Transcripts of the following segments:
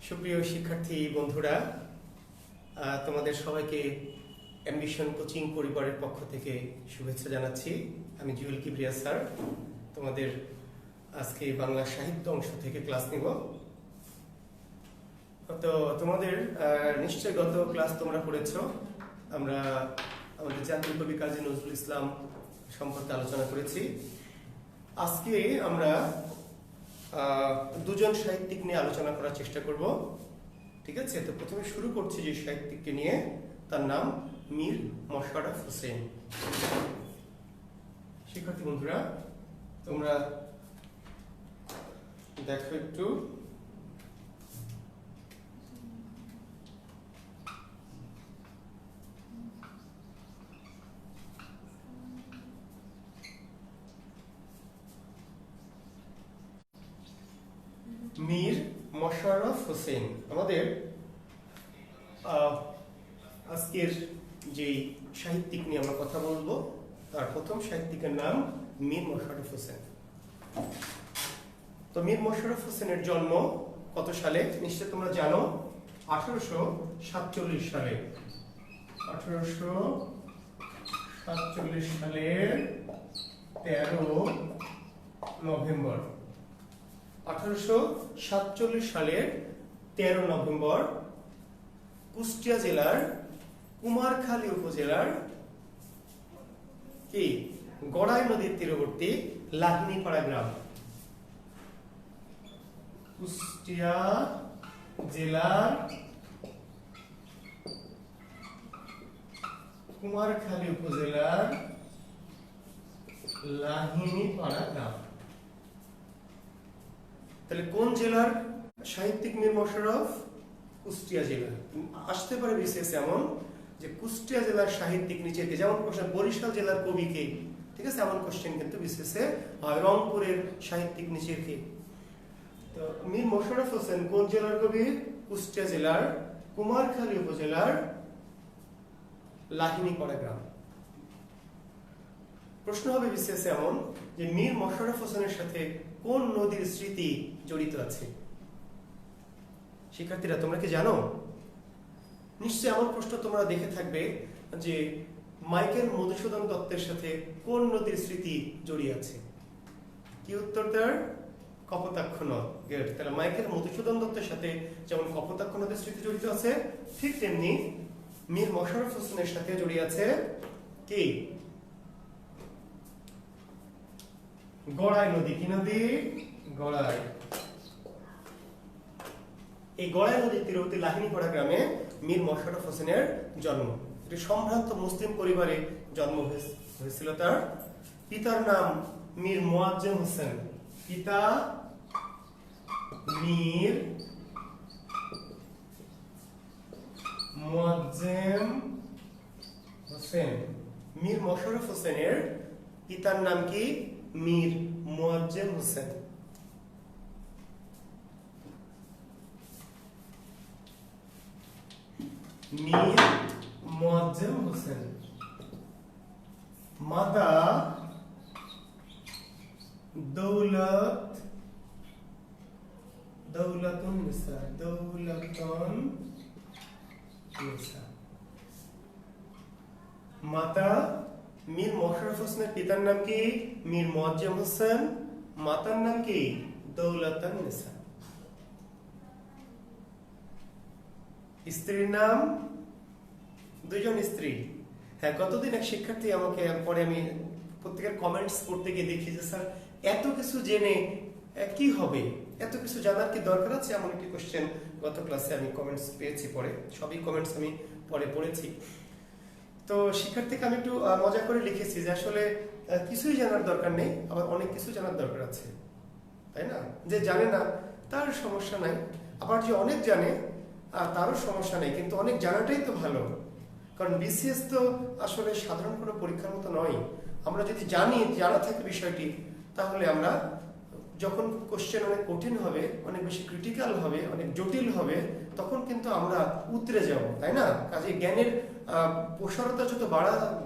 সুপ্রিয় শিক্ষার্থী বন্ধুরা, তোমাদের সবাইকে অ্যাম্বিশন কোচিং পরিবারের পক্ষ থেকে শুভেচ্ছা জানাচ্ছি। আমি জুয়েল কিবরিয়া স্যার, তোমাদের আজকে বাংলা সাহিত্য অংশ থেকে ক্লাস নিব। তো তোমাদের নিশ্চয় গত ক্লাস তোমরা পড়েছ। আমরা আমাদের জাতীয় কবি কাজী নজরুল ইসলাম সম্পর্কে আলোচনা করেছি। আজকে আমরা দুজন সাহিত্যিক নিয়ে আলোচনা করার চেষ্টা করব। ঠিক আছে, তো প্রথমে শুরু করছি যে সাহিত্যিককে নিয়ে, তার নাম মীর মশাররফ হোসেন। শিক্ষার্থী বন্ধুরা, তোমরা দেখো একটু, মীর মশাররফ হোসেন আমাদের আজকের যে সাহিত্যিক নিয়ে আমরা কথা বলবো, তার প্রথম সাহিত্যিকের নাম মীর মশাররফ হোসেন। তো মীর মশাররফ হোসেনের জন্ম কত সালে নিশ্চয় তোমরা জানো? 1847 সালে। 1847 সালের 13 নভেম্বর। 1847 সালের 13 নভেম্বর কুষ্টিয়া জেলার কুমারখালী উপজেলার কি গড়াই নদীর তীরবর্তী লাহিনীপাড়া গ্রাম, কুষ্টিয়া জেলার কুমারখালী উপজেলার লাহিনীপাড়া গ্রাম। তাহলে কোন জেলার সাহিত্যিক মীর মশাররফ? কুষ্টিয়া জেলা। আসতে পারে বিশেষ এমন যে কুষ্টিয়া জেলার সাহিত্যিক নিচেকে, যেমন কোশ্চেন বরিশাল জেলার কবি কে, ঠিক আছে, এমন কোশ্চেন কিন্তু বিশেষে হয়। রংপুরের সাহিত্যিক নিচের কে। তো মীর মশাররফ হোসেন কোন জেলার কবি? কুষ্টিয়া জেলার কুমারখালী উপজেলার লাহিনীপাড়া গ্রাম। প্রশ্ন হবে বিশেষ এমন যে মীর মশাররফ হোসেনের সাথে কোন নদীর স্মৃতি জড়িত আছে? শিক্ষার্থীরা তোমরা কি জানো? নিশ্চয় এমন প্রশ্ন তোমরা দেখে থাকবে যে মাইকেল মধুসূদন দত্তের সাথে কোন নদীর স্মৃতি জড়িয়ে আছে? কি উত্তর তার? কপোতাক্ষ নদ। তাহলে মাইকেল মধুসূদন দত্তের সাথে যেমন কপোতাক্ষ নদীর স্মৃতি জড়িত আছে, ঠিক তেমনি মীর মশাররফ হোসেনের সাথে জড়িয়ে আছে কি? গড়াই নদী। কি নদী? গড়াই। এই গড়াই নদীর তীরবর্তী লাহিনীপাড়া গ্রামে মীর মশাররফ হোসেনের জন্ম। একটি সম্ভ্রান্ত মুসলিম পরিবারে জন্ম হয়েছিল তার। পিতার নাম মীর মোয়াজ্জেম হোসেন। পিতা মীর মোয়াজ্জেম হোসেন। মীর মশাররফ হোসেনের পিতার নাম কি? মীর মোয়াজ্জেম হোসেন। মীর মোয়াজ্জেম হোসেন। মাতা দৌলতুন নিসা। মাতা মীর মশাররফ হোসেনের পিতার নাম কি? মীর মোয়াজ্জেম হোসেন। মাতার নাম কি? দৌলতুন নিসা। স্ত্রীর নাম? দুইজন স্ত্রী। হ্যাঁ, গতদিন এক শিক্ষার্থী আমাকে পরে, আমি প্রত্যেকের কমেন্টস পড়তে গিয়ে দেখি যে স্যার এত কিছু জেনে কি হবে, এত কিছু জানার কি দরকার আছে, এমন একটি কোশ্চেন গত ক্লাসে আমি কমেন্টস পেয়েছি। পরে সবই কমেন্টস আমি পরে পড়েছি। তো শিক্ষার্থীকে আমি একটু মজা করে লিখেছি যে আসলে কিছুই জানার দরকার নেই, আবার অনেক কিছু জানার দরকার আছে, তাই না? যে জানে না তার সমস্যা নাই, আবার যে অনেক জানে তারও সমস্যা নেই, কিন্তু অনেক জানাটাই তো ভালো। কারণ বিসিএস তো আসলে সাধারণ কোনো পরীক্ষার মতো নয়। আমরা যদি জানা থাকে বিষয়টি, তাহলে আমরা যখন কোশ্চেন অনেক কঠিন হবে, অনেক বেশি ক্রিটিক্যাল হবে, অনেক জটিল হবে, তখন কিন্তু আমরা উতরে যাব, তাই না? কাজে জ্ঞানের প্রসারতা যত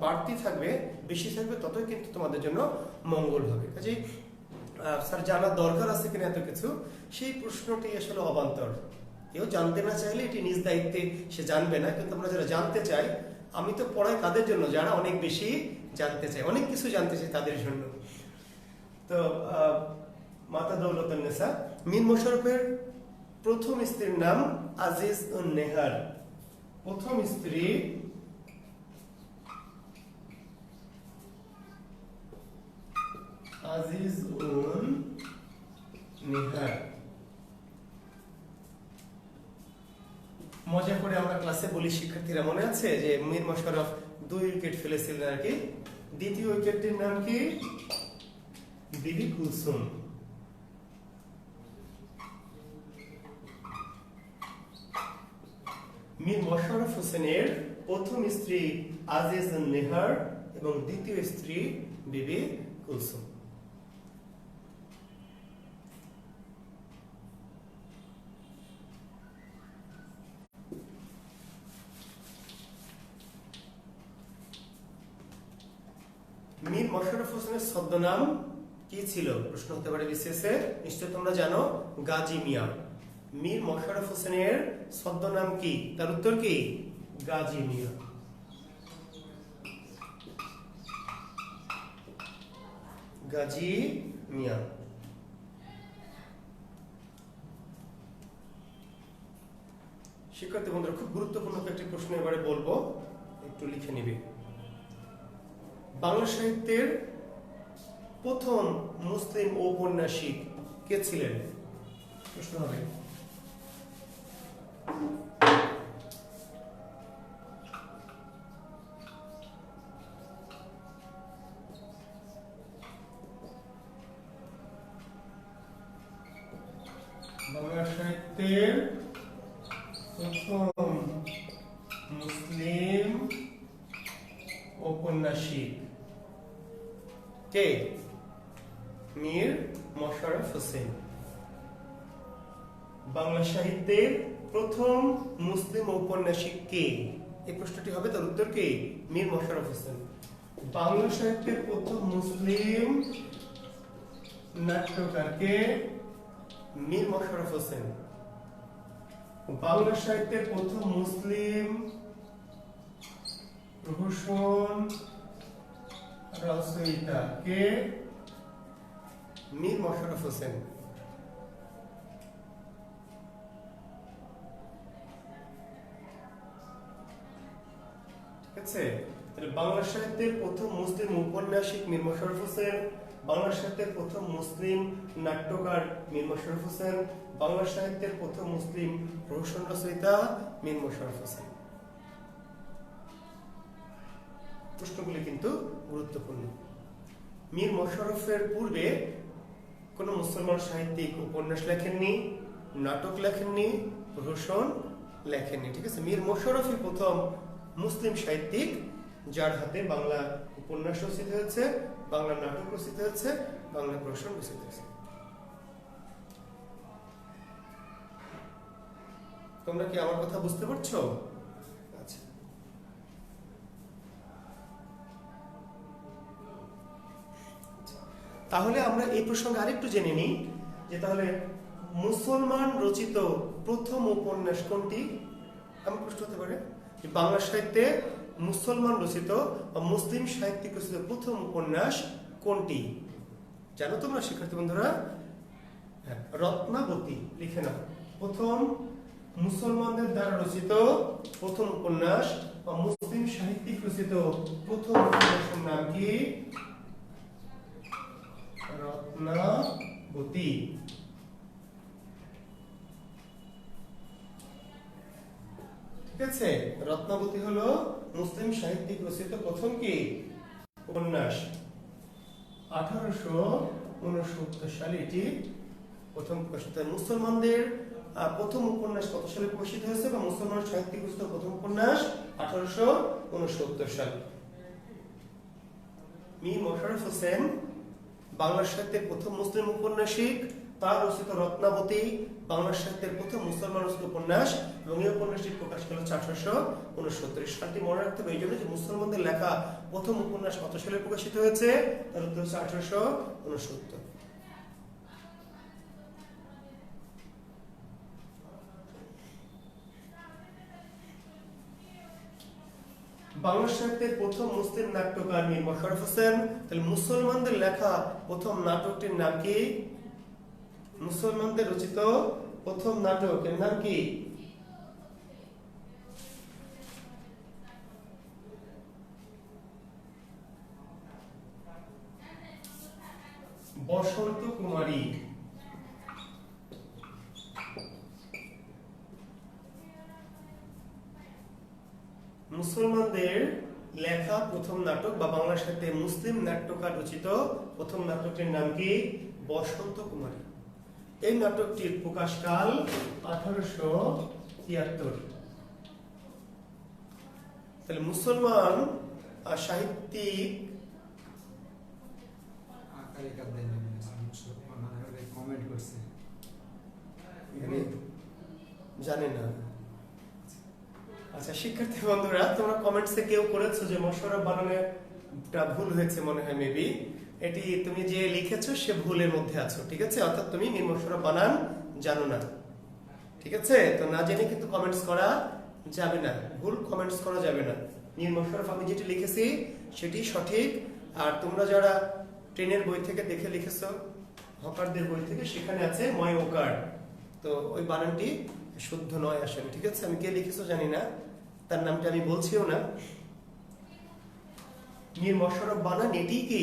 বাড়তি থাকবে, বেশি থাকবে, ততই কিন্তু তোমাদের জন্য মঙ্গল হবে। কাজে স্যার জানার দরকার আছে কিনা এত কিছু, সেই প্রশ্নটি আসলে অবান্তর। কেউ জানতে না চাইলে এটি নিজ দায়িত্বে সে জানবে না, কিন্তু আমরা যারা জানতে চাই, আমি তো পড়াই কাদের জন্য, যারা অনেক বেশি জানতে চায়, অনেক কিছু জানতে চায় তাদের জন্য। তো মাতা দৌলতুন্নেসা, মীর মোশাররফের প্রথম স্ত্রীর নাম আজিজ উন নেহার। প্রথম স্ত্রী আজিজ উন নেহার। মজা করে আমরা ক্লাসে বলি শিক্ষার্থীরা, মনে আছে যে মীর মোশাররফ 2 উইকেট ফেলেছিলেন আর কি। দ্বিতীয় উইকেটটির নাম কি? বিবি কুলসুম। মীর মোশাররফ হোসেনের প্রথম স্ত্রী আজিজ উন নেহার এবং দ্বিতীয় স্ত্রী বিবি কুলসুম। মীর মোশাররফ হোসেনের ছদ্মনাম কি ছিল? প্রশ্ন হতে পারে বিসিএস এ, নিশ্চয় তোমরা জানো, গাজী মিয়া। মীর মোশাররফ হোসেনের ছদ্মনাম কি? তার উত্তর কি? গাজী মিয়া। গাজী মিয়া। শিক্ষার্থী বন্ধুরা, খুব গুরুত্বপূর্ণ একটি প্রশ্ন এবারে বলবো, একটু লিখে নিবে। বাংলা সাহিত্যের প্রথম মুসলিম ঔপন্যাসিক কে ছিলেন? প্রশ্ন হবে। বাংলা সাহিত্যের প্রথম মুসলিম ঔপন্যাসিক কে? মীর মোশাররফ হোসেন। বাংলা সাহিত্যের প্রথম মুসলিম ঔপন্যাসিক কে? এই প্রশ্নটি হবে, তার উত্তর কি? মীর মোশাররফ হোসেন। বাংলা সাহিত্যের প্রথম মুসলিম নাট্যকার কে? মীর মোশাররফ হোসেন। বাংলা সাহিত্যের প্রথম মুসলিম প্রহসন রচয়িতা কে? মীর মোশাররফ হোসেন। ঠিক আছে, তাহলে বাংলা সাহিত্যের প্রথম মুসলিম ঔপন্যাসিক মীর মোশাররফ হোসেন, বাংলা সাহিত্যের প্রথম মুসলিম নাট্যকার মীর মোশাররফ হোসেন, বাংলা সাহিত্যের প্রথম মুসলিম প্রহসন রচয়িতা মীর মোশাররফ হোসেন। প্রশ্নগুলি কিন্তু গুরুত্বপূর্ণ। মীর মোশাররফের পূর্বে কোন মুসলমান সাহিত্যিক উপন্যাস লেখেননি, নাটক লেখেননি, প্রহসন লেখেননি। ঠিক আছে, মীর মোশাররফই প্রথম মুসলিম সাহিত্যিক যার হাতে বাংলা উপন্যাস রচিত হয়েছে, বাংলা নাটক রচিত হয়েছে, বাংলা প্রহসন রচিত হয়েছে। তোমরা কি আমার কথা বুঝতে পারছো? আচ্ছা, তাহলে আমরা এই প্রসঙ্গে আরেকটু জেনে নিই যে তাহলে মুসলমান রচিত প্রথম উপন্যাস কোনটি? এমন প্রশ্ন হতে পারে যে বাংলা সাহিত্যে মুসলমান রচিত বা মুসলিম সাহিত্যিক রচিত প্রথম উপন্যাস কোনটি? জানো তোমরা শিক্ষার্থী বন্ধুরা? রত্নাবতী। লিখে নাও, প্রথম মুসলমানদের দ্বারা রচিত প্রথম উপন্যাস বা মুসলিম সাহিত্যিক রচিত প্রথম উপন্যাসের নাম কি? রত্নাবতী। ঠিক আছে, রত্নাবতী হলো মুসলিম সাহিত্যিক রচিত প্রথম কি উপন্যাস। 1869 সালে এটি প্রথম প্রকাশিত। মুসলমানদের প্রথম উপন্যাস কত সালে প্রকাশিত হয়েছে বা মুসলমান সাহিত্যিক রচিত প্রথম উপন্যাস 1869 সালে। মীর মোশাররফ হোসেন বাংলা সাহিত্যের প্রথম মুসলিম ঔপন্যাসিক, তার রচিত রত্নাবতী বাংলা সাহিত্যের প্রথম মুসলমান রচিত উপন্যাস এবং এই উপন্যাসটি প্রকাশ করা হচ্ছে 1869 সালটি। মনে রাখতে হবে এই জন্য যে মুসলমানদের লেখা প্রথম উপন্যাস কত সালে প্রকাশিত হয়েছে, তার উত্তর হচ্ছে 1869। বাংলা সাহিত্যের প্রথম মুসলিম নাট্যকার মীর মোশাররফ হোসেন। তাহলে মুসলমানদের লেখা প্রথম নাটকটির নাম কি? মুসলমানদের রচিত প্রথম নাটকের নাম কি? বসন্ত কুমারী। মুসলমানদের লেখা প্রথম নাটক বা বাংলা সাহিত্যে মুসলিম নাট্যকার রচিত প্রথম নাটকটির নাম কি? বসন্ত কুমারী। এই নাটকটির প্রকাশকাল 1873। তাহলে মুসলমান সাহিত্যিক জানে না। আচ্ছা শিক্ষার্থী বন্ধুরা, তোমরা কমেন্টসে কেউ করেছো যে মোশাররফ বানানটা ভুল হয়েছে মনে হয়, মেবি এটি তুমি যে লিখেছো সে ভুলের মধ্যে আছো, ঠিক আছে? অর্থাৎ তুমি মীর মোশাররফ বানান জানো না, ঠিক আছে? তো না জেনে কিন্তু কমেন্টস করা যাবে না, ভুল কমেন্টস করা যাবে না। মীর মোশাররফ আমি যেটি লিখেছি সেটি সঠিক। আর তোমরা যারা ট্রেনের বই থেকে দেখে লিখেছো, হকারদের বই থেকে, সেখানে আছে ময় ওকার, তো ওই বানানটি শুদ্ধ নয় আসলে, ঠিক আছে? আমি কে লিখেছো জানি না, তার নামটা আমি বলছিও না। মীর মোশাররফ বানান এটি কি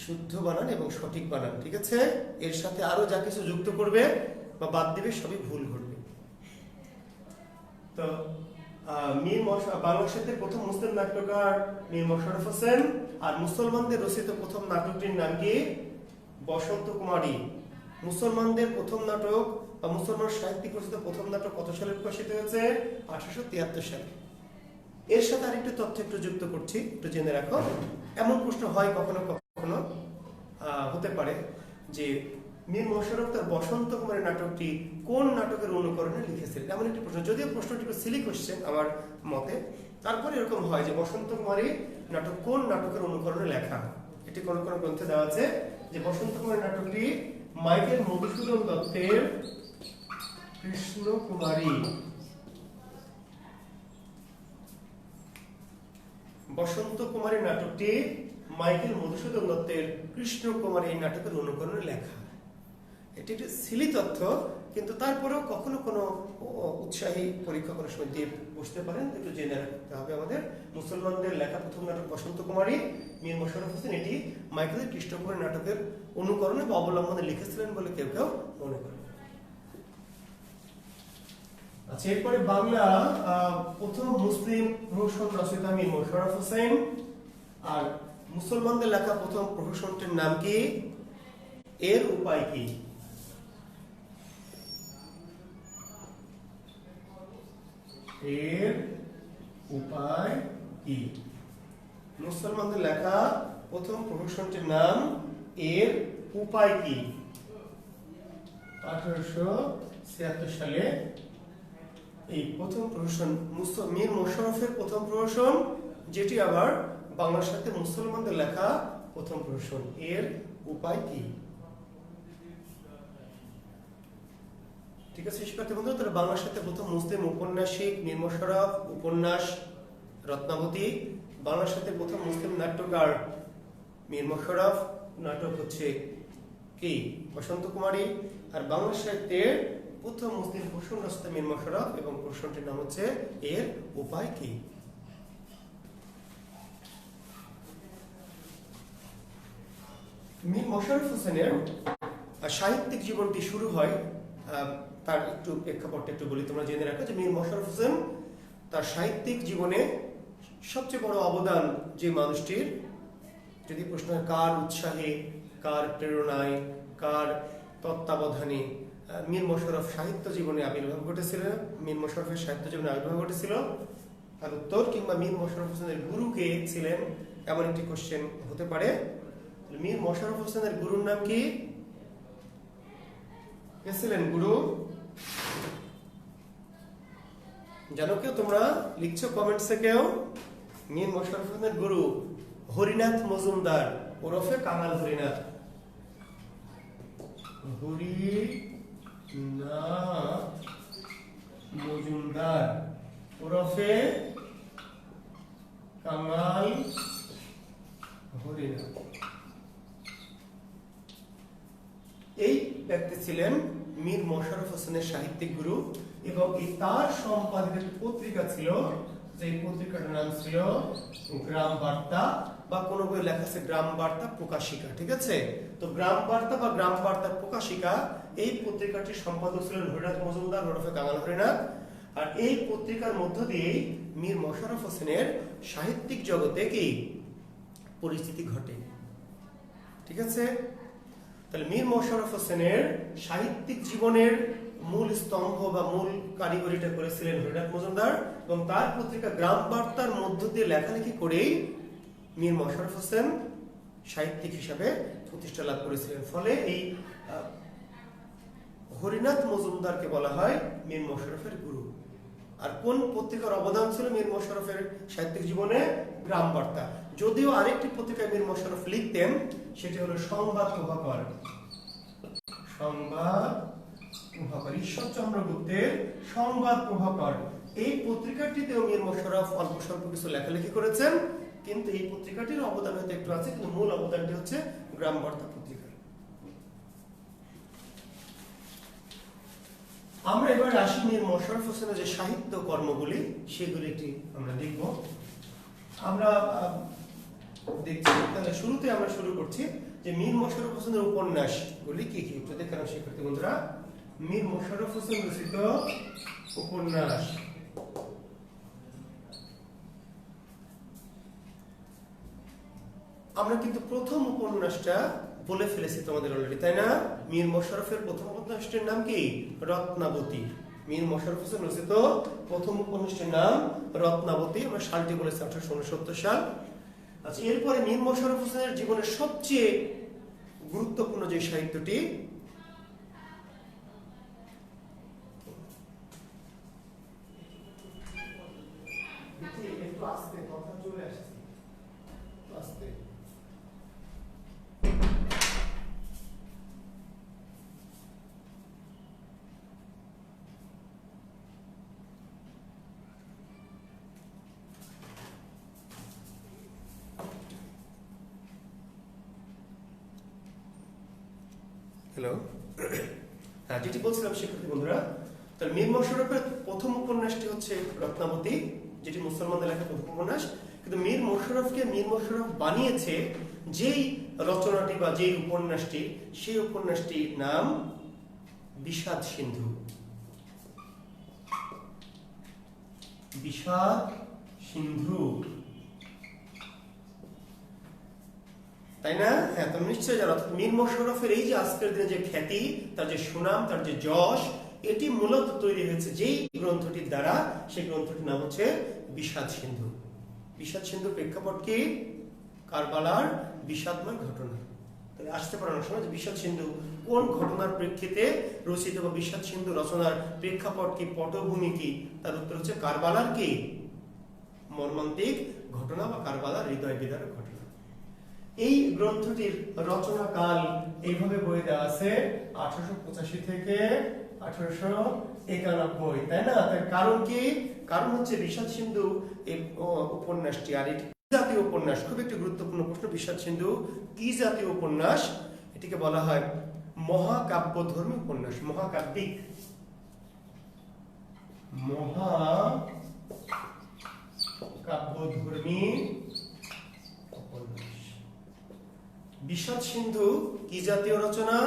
শুদ্ধ বানান এবং সঠিক বানান, ঠিক আছে? এর সাথে আরো যা কিছু যুক্ত করবে বা বাদ দিবে সবই ভুল ঘটবে। তো বাংলা সাহিত্যের প্রথম মুসলিম নাট্যকার মীর মোশাররফ হোসেন। আর মুসলমানদের রচিত প্রথম নাটকটির নাম কি? বসন্ত কুমারী। মুসলমানদের প্রথম নাটক বা মুসলমান সাহিত্যিক রচিত প্রথম নাটক কত সালে প্রকাশিত হয়েছে? 1873 সালে। এর সাথে আরেকটু তথ্য একটু যুক্ত করছি, একটু জেনে রাখো। এমন প্রশ্ন হয় কখনো কখনো, হতে পারে যে মীর মোশাররফ তার বসন্ত কুমারী নাটকটি কোন নাটকের অনুকরণে লিখেছিলেন, এমন একটি প্রশ্ন। যদিও প্রশ্নটি একটু সিলি কোশ্চেন আমার মতে, তারপরে এরকম হয় যে বসন্ত কুমারী নাটক কোন নাটকের অনুকরণে লেখা। এটি কোন কোন গ্রন্থে দেওয়া আছে যে বসন্ত কুমারী নাটকটি মাইকেল মধুসূদন দত্তের কৃষ্ণ কুমারী। বসন্ত কুমারী নাটকটি মাইকেল মধুসূদন দত্তের কৃষ্ণ কুমারী এই নাটকের অনুকরণে লেখা। এটি একটি সিলি তথ্য, কিন্তু তারপরেও কখনো কোনো উৎসাহী পরীক্ষা করার সময় দিয়ে বসতে পারেন, একটু জেনে রাখতে হবে আমাদের। মুসলমানদের লেখা প্রথম নাটক বসন্ত কুমারী, মীর মোশাররফ হোসেন এটি মাইকেলের কৃষ্ণ কুমারী নাটকের অনুকরণে বা অবলম্বনে লিখেছিলেন বলে কেউ কেউ মনে করেন। আচ্ছা, এরপরে বাংলা প্রথম মুসলিম প্রহসন রচয়িতা মীর মোশাররফ হোসেন। আর মুসলমানদের লেখা প্রথম প্রহসনটির নাম কি? এর উপায় কি? এর উপায় কি? মুসলমানদের লেখা প্রথম প্রহসনটির নাম এর উপায় কি? 1876 সালে এই প্রথম প্রহসন মীর মোশাররফের প্রথম প্রহসন, যেটি আবার বাংলার সাথে মুসলমানদের লেখা প্রথম প্রহসন। এর উপায় কি? ঠিক আছে শিক্ষার্থী বন্ধু, তাহলে বাংলার সাথে প্রথম মুসলিম উপন্যাসিক মীর মোশাররফ, উপন্যাস রত্নাবতী। বাংলার সাথে প্রথম মুসলিম নাট্যকার মীর মোশাররফ, নাটক হচ্ছে কি? বসন্ত কুমারী। আর বাংলা সাহিত্যের প্রথম মুসলিম প্রহসন রচয়িতা মীর মোশাররফ এবং প্রহসনটির নাম হচ্ছে এর উপায় কি? মীর মোশাররফ হোসেনের সাহিত্যিক জীবনটি শুরু হয়, তার একটু প্রেক্ষাপটটা একটু বলি, তোমরা জেনে রাখো যে মীর মোশাররফ হোসেন তার সাহিত্যিক জীবনে সবচেয়ে বড় অবদান যে মানুষটির, যদি প্রশ্ন হয় কার উৎসাহে, কার প্রেরণায়, কার তত্ত্বাবধানে মীর মোশাররফ সাহিত্য জীবনে আবির্ভাব ঘটেছিল, মীর মোশাররফের সাহিত্য জীবনে আবির্ভাব ঘটেছিল, তার উত্তর, কিংবা মীর মোশাররফ হোসেনের গুরু কে ছিলেন, এমন একটি কোশ্চেন হতে পারে। মীর মোশাররফ হোসেনের গুরুর নাম কি? কে ছিলেন গুরু? জানো কেউ? তোমরা লিখছো কমেন্টসে কেউ? মীর মোশাররফ হোসেনের গুরু হরিনাথ মজুমদার ওরফে কাঙাল হরিনাথ। হরিনাথ মজুমদার ওরফে কাঙাল হরিনাথ। এই ব্যক্তি ছিলেন মীর মশাররফ হোসেনের সাহিত্যিক গুরু এবং এই তার সম্পাদিত একটি পত্রিকা ছিল, যে পত্রিকাটার নাম ছিল গ্রাম বার্তা, বা কোনো বই লেখা আছে গ্রাম বার্তা প্রকাশিকা। ঠিক আছে, তো গ্রাম বার্তা বা গ্রাম বার্তা প্রকাশিকা, এই পত্রিকাটির সম্পাদক ছিলেন হরিনাথ মজুমদার ওরফে কাঙাল হরিনাথ। আর এই পত্রিকার মধ্য দিয়েই মীর মশাররফ হোসেনের সাহিত্যিক জগতে কি পরিস্থিতি ঘটে। ঠিক আছে, তাহলে মীর মশাররফ হোসেনের সাহিত্যিক জীবনের মূল স্তম্ভ বা মূল কারিগরিটা করেছিলেন হরিনাথ মজুমদার, এবং তার পত্রিকা গ্রাম বার্তার মধ্য দিয়ে লেখালেখি করেই মীর মশাররফ হোসেন সাহিত্যিক হিসাবে প্রতিষ্ঠা লাভ করেছিলেন। ফলে এই হরিনাথ মজুমদারকে বলা হয় মীর মশাররফের গুরু। আর কোন পত্রিকার অবদান ছিল মীর মশাররফের সাহিত্যিক জীবনে? গ্রাম বার্তা। যদিও আরেকটি পত্রিকায় মীর মশাররফ লিখতেন, সেটি হলো সংবাদ প্রভাকর। সংবাদ প্রভাকর, ঈশ্বরচন্দ্র গুপ্তের সংবাদ প্রভাকর। এই পত্রিকাটিতেও মীর মশাররফ অল্প স্বল্প কিছু লেখালেখি করেছেন, কিন্তু এই পত্রিকাটির অবদান হয়তো একটু আছে, কিন্তু মূল অবদানটি হচ্ছে গ্রাম বার্তা পত্রিকার। আমরা এবার আসি মীর মশাররফ হোসেনের যে সাহিত্য কর্মগুলি, সেগুলি একটি আমরা দেখব। আমরা দেখছি, তাহলে শুরুতে আমরা শুরু করছি যে মীর মশাররফ হোসেনের উপন্যাসগুলি কি কি, একটু দেখে নাও শিক্ষার্থী বন্ধুরা। মীর মশাররফ হোসেন রচিত উপন্যাস। আমরা কিন্তু প্রথম উপন্যাসটা বলে ফেলেছি তোমাদের অলরেডি, তাই না? মীর মশাররফের প্রথম উপন্যাসটির নাম কি? রত্নাবতী। মীর মশাররফ হোসেন রচিত প্রথম উপন্যাসটির নাম রত্নাবতী। আমরা সালটি বলেছি 1869 সাল। আচ্ছা, এরপরে মীর মশাররফ হোসেনের জীবনের সবচেয়ে গুরুত্বপূর্ণ যে সাহিত্যটি, একটু আস্তে কথা চলে আসছে, আস্তে। হ্যালো, হ্যাঁ, যেটি বলছিলাম শিক্ষার্থী বন্ধুরা, তাহলে মীর মশাররফের প্রথম উপন্যাসটি হচ্ছে রত্নাবতী, যেটি মুসলমানদের লেখা প্রথম উপন্যাস। কিন্তু মীর মশাররফকে মীর মশাররফ বানিয়েছে যেই রচনাটি বা যেই উপন্যাসটি, সেই উপন্যাসটির নাম বিষাদ সিন্ধু। বিষাদ সিন্ধু, তাই না? হ্যাঁ, তুমি নিশ্চয়ই জানো। মীর মশাররফের এই যে আজকের দিনে যে খ্যাতি, তার যে সুনাম, তার যে যশ, এটি মূলত তৈরি হয়েছে যেই গ্রন্থটির দ্বারা। সেই গ্রন্থটির নাম হচ্ছে বিষাদ সিন্ধু। বিষাদ সিন্ধুর প্রেক্ষাপট কি? কারবালার বিষাদময় ঘটনা। তাহলে আসতে পারে অনেক সময় যে বিষাদ সিন্ধু কোন ঘটনার প্রেক্ষিতে রচিত, বা বিষাদ সিন্ধু রচনার প্রেক্ষাপট কি, পটভূমি কি? তার উত্তর হচ্ছে কারবালার কি মর্মান্তিক ঘটনা, বা কারবালার হৃদয় বিদারক ঘটনা। এই গ্রন্থটির রচনা কাল এইভাবে বই দেওয়া আছে 1885 থেকে 1891, তাই না? তার কারণ কি? কারণ হচ্ছে বিষাদ সিন্ধু এই উপন্যাসটি, আর এটি জাতীয় উপন্যাস। খুব একটি গুরুত্বপূর্ণ প্রশ্ন, বিষাদ সিন্ধু কি জাতীয় উপন্যাস? এটিকে বলা হয় মহাকাব্যধর্মী উপন্যাস, মহাকাব্যিক, মহাকাব্যধর্মী উপন্যাস। বিষাদ সিন্ধু কি জাতীয় রচনা?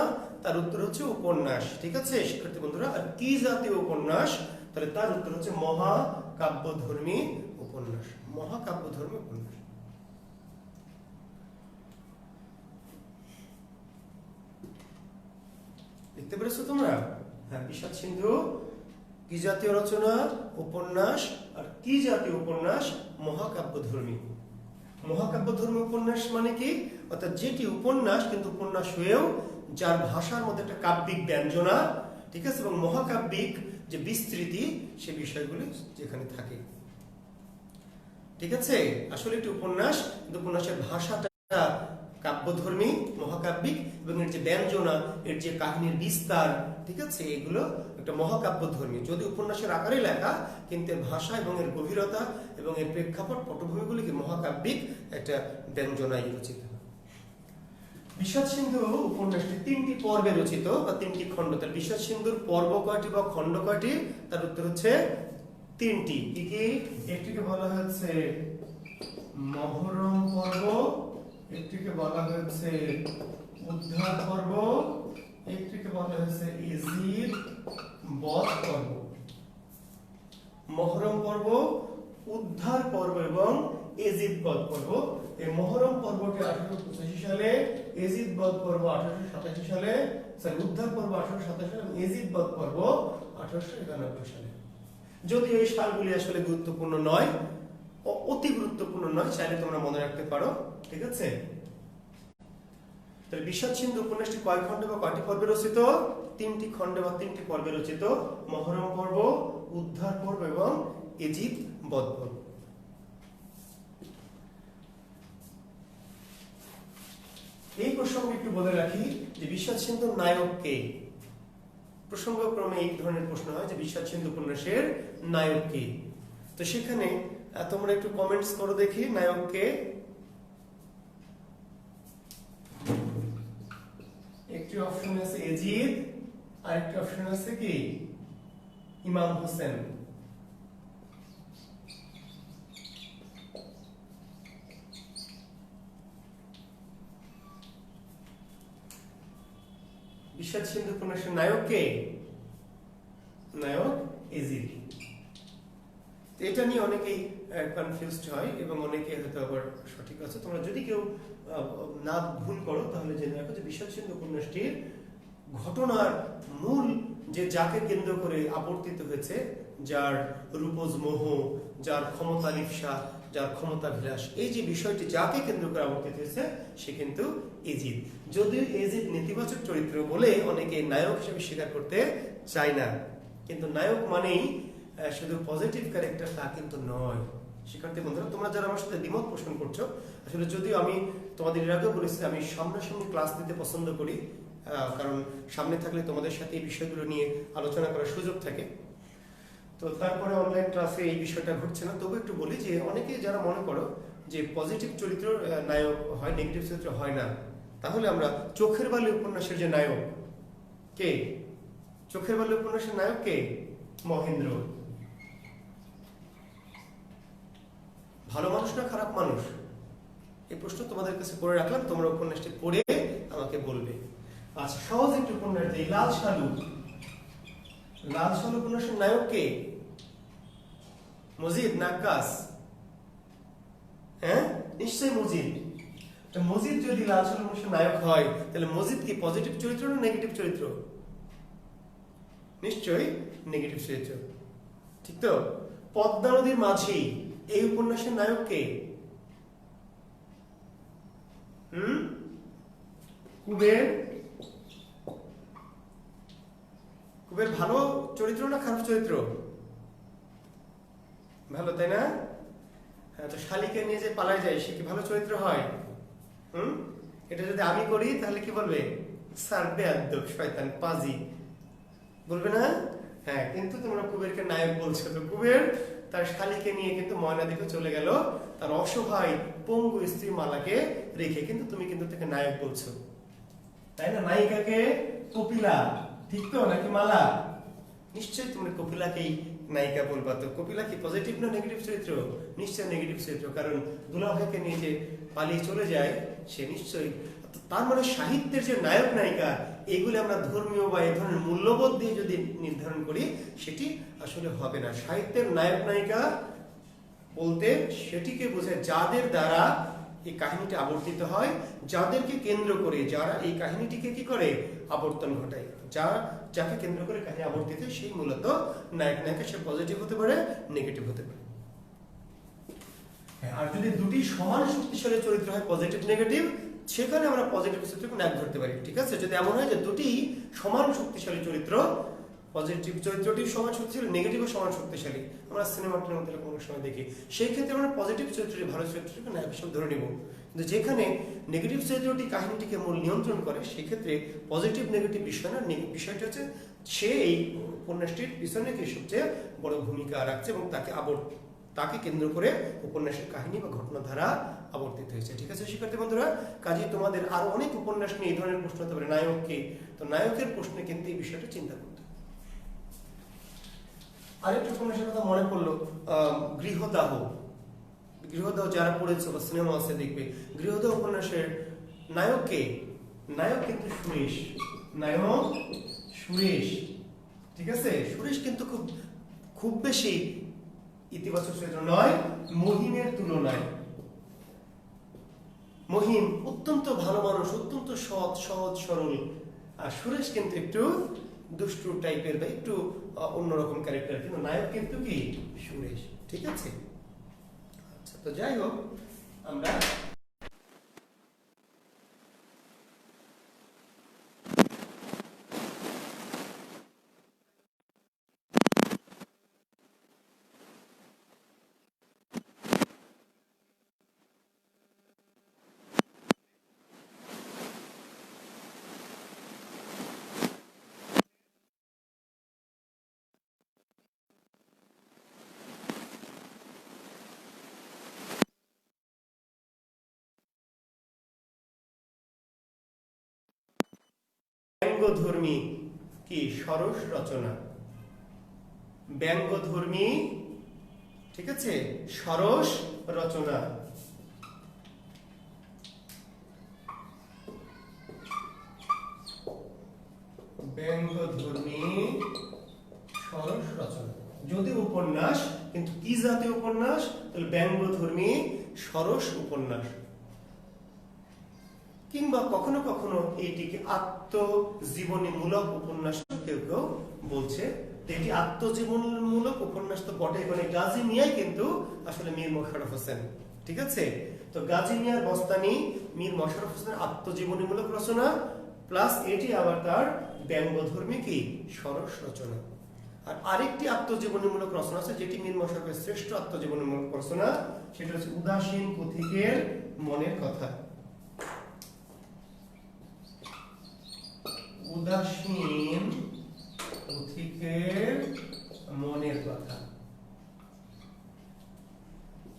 তার উত্তর হচ্ছে উপন্যাস। ঠিক আছে শিক্ষার্থী বন্ধুরা, আর কি জাতীয় উপন্যাস? তাহলে তার উত্তর হচ্ছে মহাকাব্যধর্মী উপন্যাস, মহাকাব্যধর্মী উপন্যাস। দেখতে পেরেছো তোমরা? হ্যাঁ, বিষাদ সিন্ধু কি জাতীয় রচনা? উপন্যাস। আর কি জাতীয় উপন্যাস? মহাকাব্যধর্মী। মহাকাব্যধর্মী উপন্যাস মানে কি? অর্থাৎ যেটি উপন্যাস কিন্তু উপন্যাস হয়েও যার ভাষার মধ্যে একটা কাব্যিক ব্যঞ্জনা, ঠিক আছে, এবং মহাকাব্যিক যে বিস্তৃতি, সে বিষয়গুলি যেখানে থাকে। ঠিক আছে, আসলে একটি উপন্যাস কিন্তু উপন্যাসের ভাষাটা কাব্যধর্মী, মহাকাব্যিক, এবং এর যে ব্যঞ্জনা, এর যে কাহিনীর বিস্তার, ঠিক আছে, এগুলো একটা মহাকাব্যধর্মী। যদি উপন্যাসের আকারে লেখা, কিন্তু এর ভাষা এবং এর গভীরতা এবং এর প্রেক্ষাপট পটভূমিগুলিকে মহাকাব্যিক একটা ব্যঞ্জনায় রচিত। বিষাদ সিন্ধু উপন্যাসটি 3টি পর্বে রচিত বা 3টি খণ্ড। তার বিষাদ সিন্ধুর পর্ব কয়টি বা খণ্ড কয়টি? তার উত্তর হচ্ছে 3টি। কি কি? একটিকে বলা হচ্ছে মহরম পর্ব, একটিকে বলা হচ্ছে উদ্ধার পর্ব, একটিকে বলা হচ্ছে এজিদ বধ পর্ব। মহরম পর্ব, উদ্ধার পর্ব এবং এজিদ বধ পর্ব। এই মহরম পর্বটি 1885 সালে, এজিদ বধ পর্ব 1887 সালে, উদ্ধার পর্ব 1827 সালে এবং এজিদ বধ পর্ব 1891 সালে। যদি এই সালগুলি আসলে গুরুত্বপূর্ণ নয়, অতি গুরুত্বপূর্ণ নয়, চাইলে তোমরা মনে রাখতে পারো, ঠিক আছে। তাহলে বিষাদ সিন্ধু উপন্যাসটি কয় খণ্ডে বা কয়টি পর্বে রচিত? 3টি খণ্ডে বা 3টি পর্বে রচিত। মহরম পর্ব, উদ্ধার পর্ব এবং এজিদ বধ পর্ব। এই প্রসঙ্গে একটু বলে রাখি যে বিষাদ সিন্ধুর নায়ক কে? প্রসঙ্গক্রমে এই ধরনের প্রশ্ন হয় যে বিষাদ সিন্ধু উপন্যাসের নায়ক কে? তো সেখানে তোমরা একটু কমেন্টস করো দেখি, নায়ক কে? একটি অপশন আছে এজিদ, আরেকটি অপশন আছে কি ইমাম হোসেন। বিষাদ সিন্ধু উপন্যাসের নায়ক কে? নায়ক এজিদ। এটা নিয়ে অনেকেই কনফিউজড হয় এবং অনেকে হয়তো আবার সঠিক আছে। তোমরা যদি কেউ না ভুল করো তাহলে জেনে রাখো যে বিষাদ সিন্ধু উপন্যাসটির ঘটনার মূল যে যাকে কেন্দ্র করে আবর্তিত হয়েছে, যার রূপজ মোহ, যার ক্ষমতা লিপ্সা, যার ক্ষমতা বিলাস, এই যে বিষয়টি যাকে কেন্দ্র করে আবর্তিত হয়েছে সে কিন্তু এজিদ। যদিও এজিদ নেতিবাচক চরিত্র বলে অনেকে নায়ক হিসেবে স্বীকার করতে চায় না, কিন্তু নায়ক মানেই শুধু পজিটিভ ক্যারেক্টার তা কিন্তু নয়। শিক্ষার্থী বন্ধুরা, তোমরা যারা আমার সাথে দ্বিমত পোষণ করছো, আসলে যদিও আমি তোমাদের এর আগেও বলেছি আমি সামনাসামনি ক্লাস নিতে পছন্দ করি, কারণ সামনে থাকলে তোমাদের সাথে এই বিষয়গুলো নিয়ে আলোচনা করার সুযোগ থাকে। তো তারপরে অনলাইন ক্লাসে এই বিষয়টা ঘটছে না, তবু একটু বলি যে অনেকে যারা মনে করো যে পজিটিভ চরিত্র নায়ক হয়, নেগেটিভ চরিত্র হয় না, তাহলে আমরা চোখের বালি উপন্যাসের যে নায়ক কে? চোখের বালি উপন্যাসের নায়ক কে? মহেন্দ্র। ভালো মানুষ না খারাপ মানুষ? এই প্রশ্ন তোমাদের কাছে করে রাখলাম, তোমরা উপন্যাসটি পড়ে আমাকে বলবে। আচ্ছা, সহজ একটি উপন্যাস দিই, লাল সালু। লাল সালু উপন্যাসের নায়ক কে? মজিদ না আক্কাস? হ্যাঁ, নিশ্চয়ই মজিদ। মজিদ যদি লাল সালু উপন্যাসের নায়ক হয়, তাহলে মজিদ কি পজিটিভ চরিত্র না নেগেটিভ চরিত্র? নিশ্চয়ই নেগেটিভ চরিত্র, ঠিক তো? পদ্মা নদীর মাঝি এই উপন্যাসের নায়ক কে? কুবের। কুবের ভালো চরিত্র না খারাপ চরিত্র? ভালো, তাই না? হ্যাঁ, তো শালিকে নিয়ে যে পালায় যায় সে কি ভালো চরিত্র হয়? এটা যদি আমি করি তাহলে কি বলবে? স্যার বেয়াদব, শয়তান, পাজি বলবে না? হ্যাঁ, কিন্তু তোমরা কুবেরকে নায়ক বলছো। তো কুবের তার শালিকে নিয়ে কিন্তু ময়না দিকে চলে গেল, তার অসহায় পঙ্গু স্ত্রী মালাকে রেখে, কিন্তু তুমি কিন্তু তাকে নায়ক বলছো, তাই না? নায়িকাকে কপিলা, ঠিক তো নাকি মালা? নিশ্চয়ই তুমি কপিলাকেই নায়িকা বলবা। তো কপিলা কি পজিটিভ না নেগেটিভ চরিত্র? নিশ্চয়ই নেগেটিভ চরিত্র, কারণ দুলাভাইকে নিয়ে যে পালিয়ে চলে যায় সে নিশ্চয়ই। তার মানে সাহিত্যের যে নায়ক নায়িকা, এগুলি আমরা ধর্মীয় বা এই ধরনের মূল্যবোধ দিয়ে যদি নির্ধারণ করি সেটি আসলে হবে না। সাহিত্যের নায়ক নায়িকা বলতে সেটিকে বোঝায় যাদের দ্বারা এই কাহিনীটি আবর্তিত হয়, যাদেরকে কেন্দ্র করে যারা এই কাহিনীটিকে কি করে আবর্তন ঘটায়, যাকে কেন্দ্র করে কাহিনী আবর্তিত হয় সেই মূলত নায়ক নায়িকা। সে পজিটিভ হতে পারে, নেগেটিভ হতে পারে। আর যদি দুটি সমান শক্তিশালী চরিত্র হয়, পজিটিভ নেগেটিভ, সেখানে আমরা পজিটিভ চরিত্রকে নায়ক ধরতে পারি, ঠিক আছে? যদি এমন হয় যে দুটি সমান শক্তিশালী চরিত্র, পজিটিভ চরিত্রটি সমান শক্তিশালী, নেগেটিভও সমান শক্তিশালী। আমরা সিনেমাটির মধ্যে কোনো সময় দেখি, সেই ক্ষেত্রে আমরা পজিটিভ চরিত্রটি, ভালো চরিত্রটিকে নায়ক হিসেবে ধরে নিব। কিন্তু যেখানে নেগেটিভ চরিত্রটি কাহিনীটিকে মূল নিয়ন্ত্রণ করে, সেক্ষেত্রে পজিটিভ নেগেটিভ বিষয় না, বিষয়টি হচ্ছে সে এই উপন্যাসটির পিছনে কি সবচেয়ে বড় ভূমিকা রাখছে এবং তাকে কেন্দ্র করে উপন্যাসের কাহিনী বা ঘটনাধারা আবর্তিত হয়েছে। ঠিক আছে শিক্ষার্থী বন্ধুরা, কাজেই তোমাদের আরো অনেক উপন্যাস নিয়ে এই ধরনের প্রশ্ন হতে পারে, নায়ক কে, তো নায়কের প্রশ্নে কিন্তু এই বিষয়টা চিন্তা করতে। আরেকটা উপন্যাসের কথা মনে পড়লো, গৃহদাহ। গৃহদাহ যারা পড়েছে বা সিনেমা আছে দেখবে, গৃহদাহ উপন্যাসের নায়ক কে? নায়ক কিন্তু সুরেশ, নায়ক সুরেশ। ঠিক আছে, সুরেশ কিন্তু খুব বেশি ইতিবাচক চরিত্র নয় মহিমের তুলনায়। মহিম অত্যন্ত ভালো মানুষ, অত্যন্ত সৎ, সহজ সরল, আর সুরেশ কিন্তু একটু দুষ্টু টাইপের বা একটু অন্যরকম ক্যারেক্টার, কিন্তু নায়ক কিন্তু কি সুরেশ। ঠিক আছে, আচ্ছা, তো যাই হোক, আমরা ব্যঙ্গধর্মী কি সরস রচনা, ব্যঙ্গধর্মী, ঠিক আছে, সরস রচনা। ব্যঙ্গধর্মী সরস রচনা যদি উপন্যাস, কিন্তু কি জাতীয় উপন্যাস? তাহলে ব্যঙ্গধর্মী সরস উপন্যাস। কিংবা কখনো কখনো এইটিকে আত্মজীবনীমূলক উপন্যাস কেউ কেউ বলছে। এটি আত্মজীবনীমূলক উপন্যাস তো বটে, মানে গাজী মিয়াই কিন্তু আসলে মীর মশাররফ হোসেন। ঠিক আছে, তো গাজী মিয়ার বস্তানি মীর মশাররফ হোসেনের আত্মজীবনীমূলক রচনা, প্লাস এটি আবার তার ব্যঙ্গধর্মী কি সরস রচনা। আর আরেকটি আত্মজীবনীমূলক রচনা আছে যেটি মীর মশাররফের শ্রেষ্ঠ আত্মজীবনীমূলক রচনা, সেটা হচ্ছে উদাসীন পথিকের মনের কথা। উদাসীন পথিকের মনের কথা,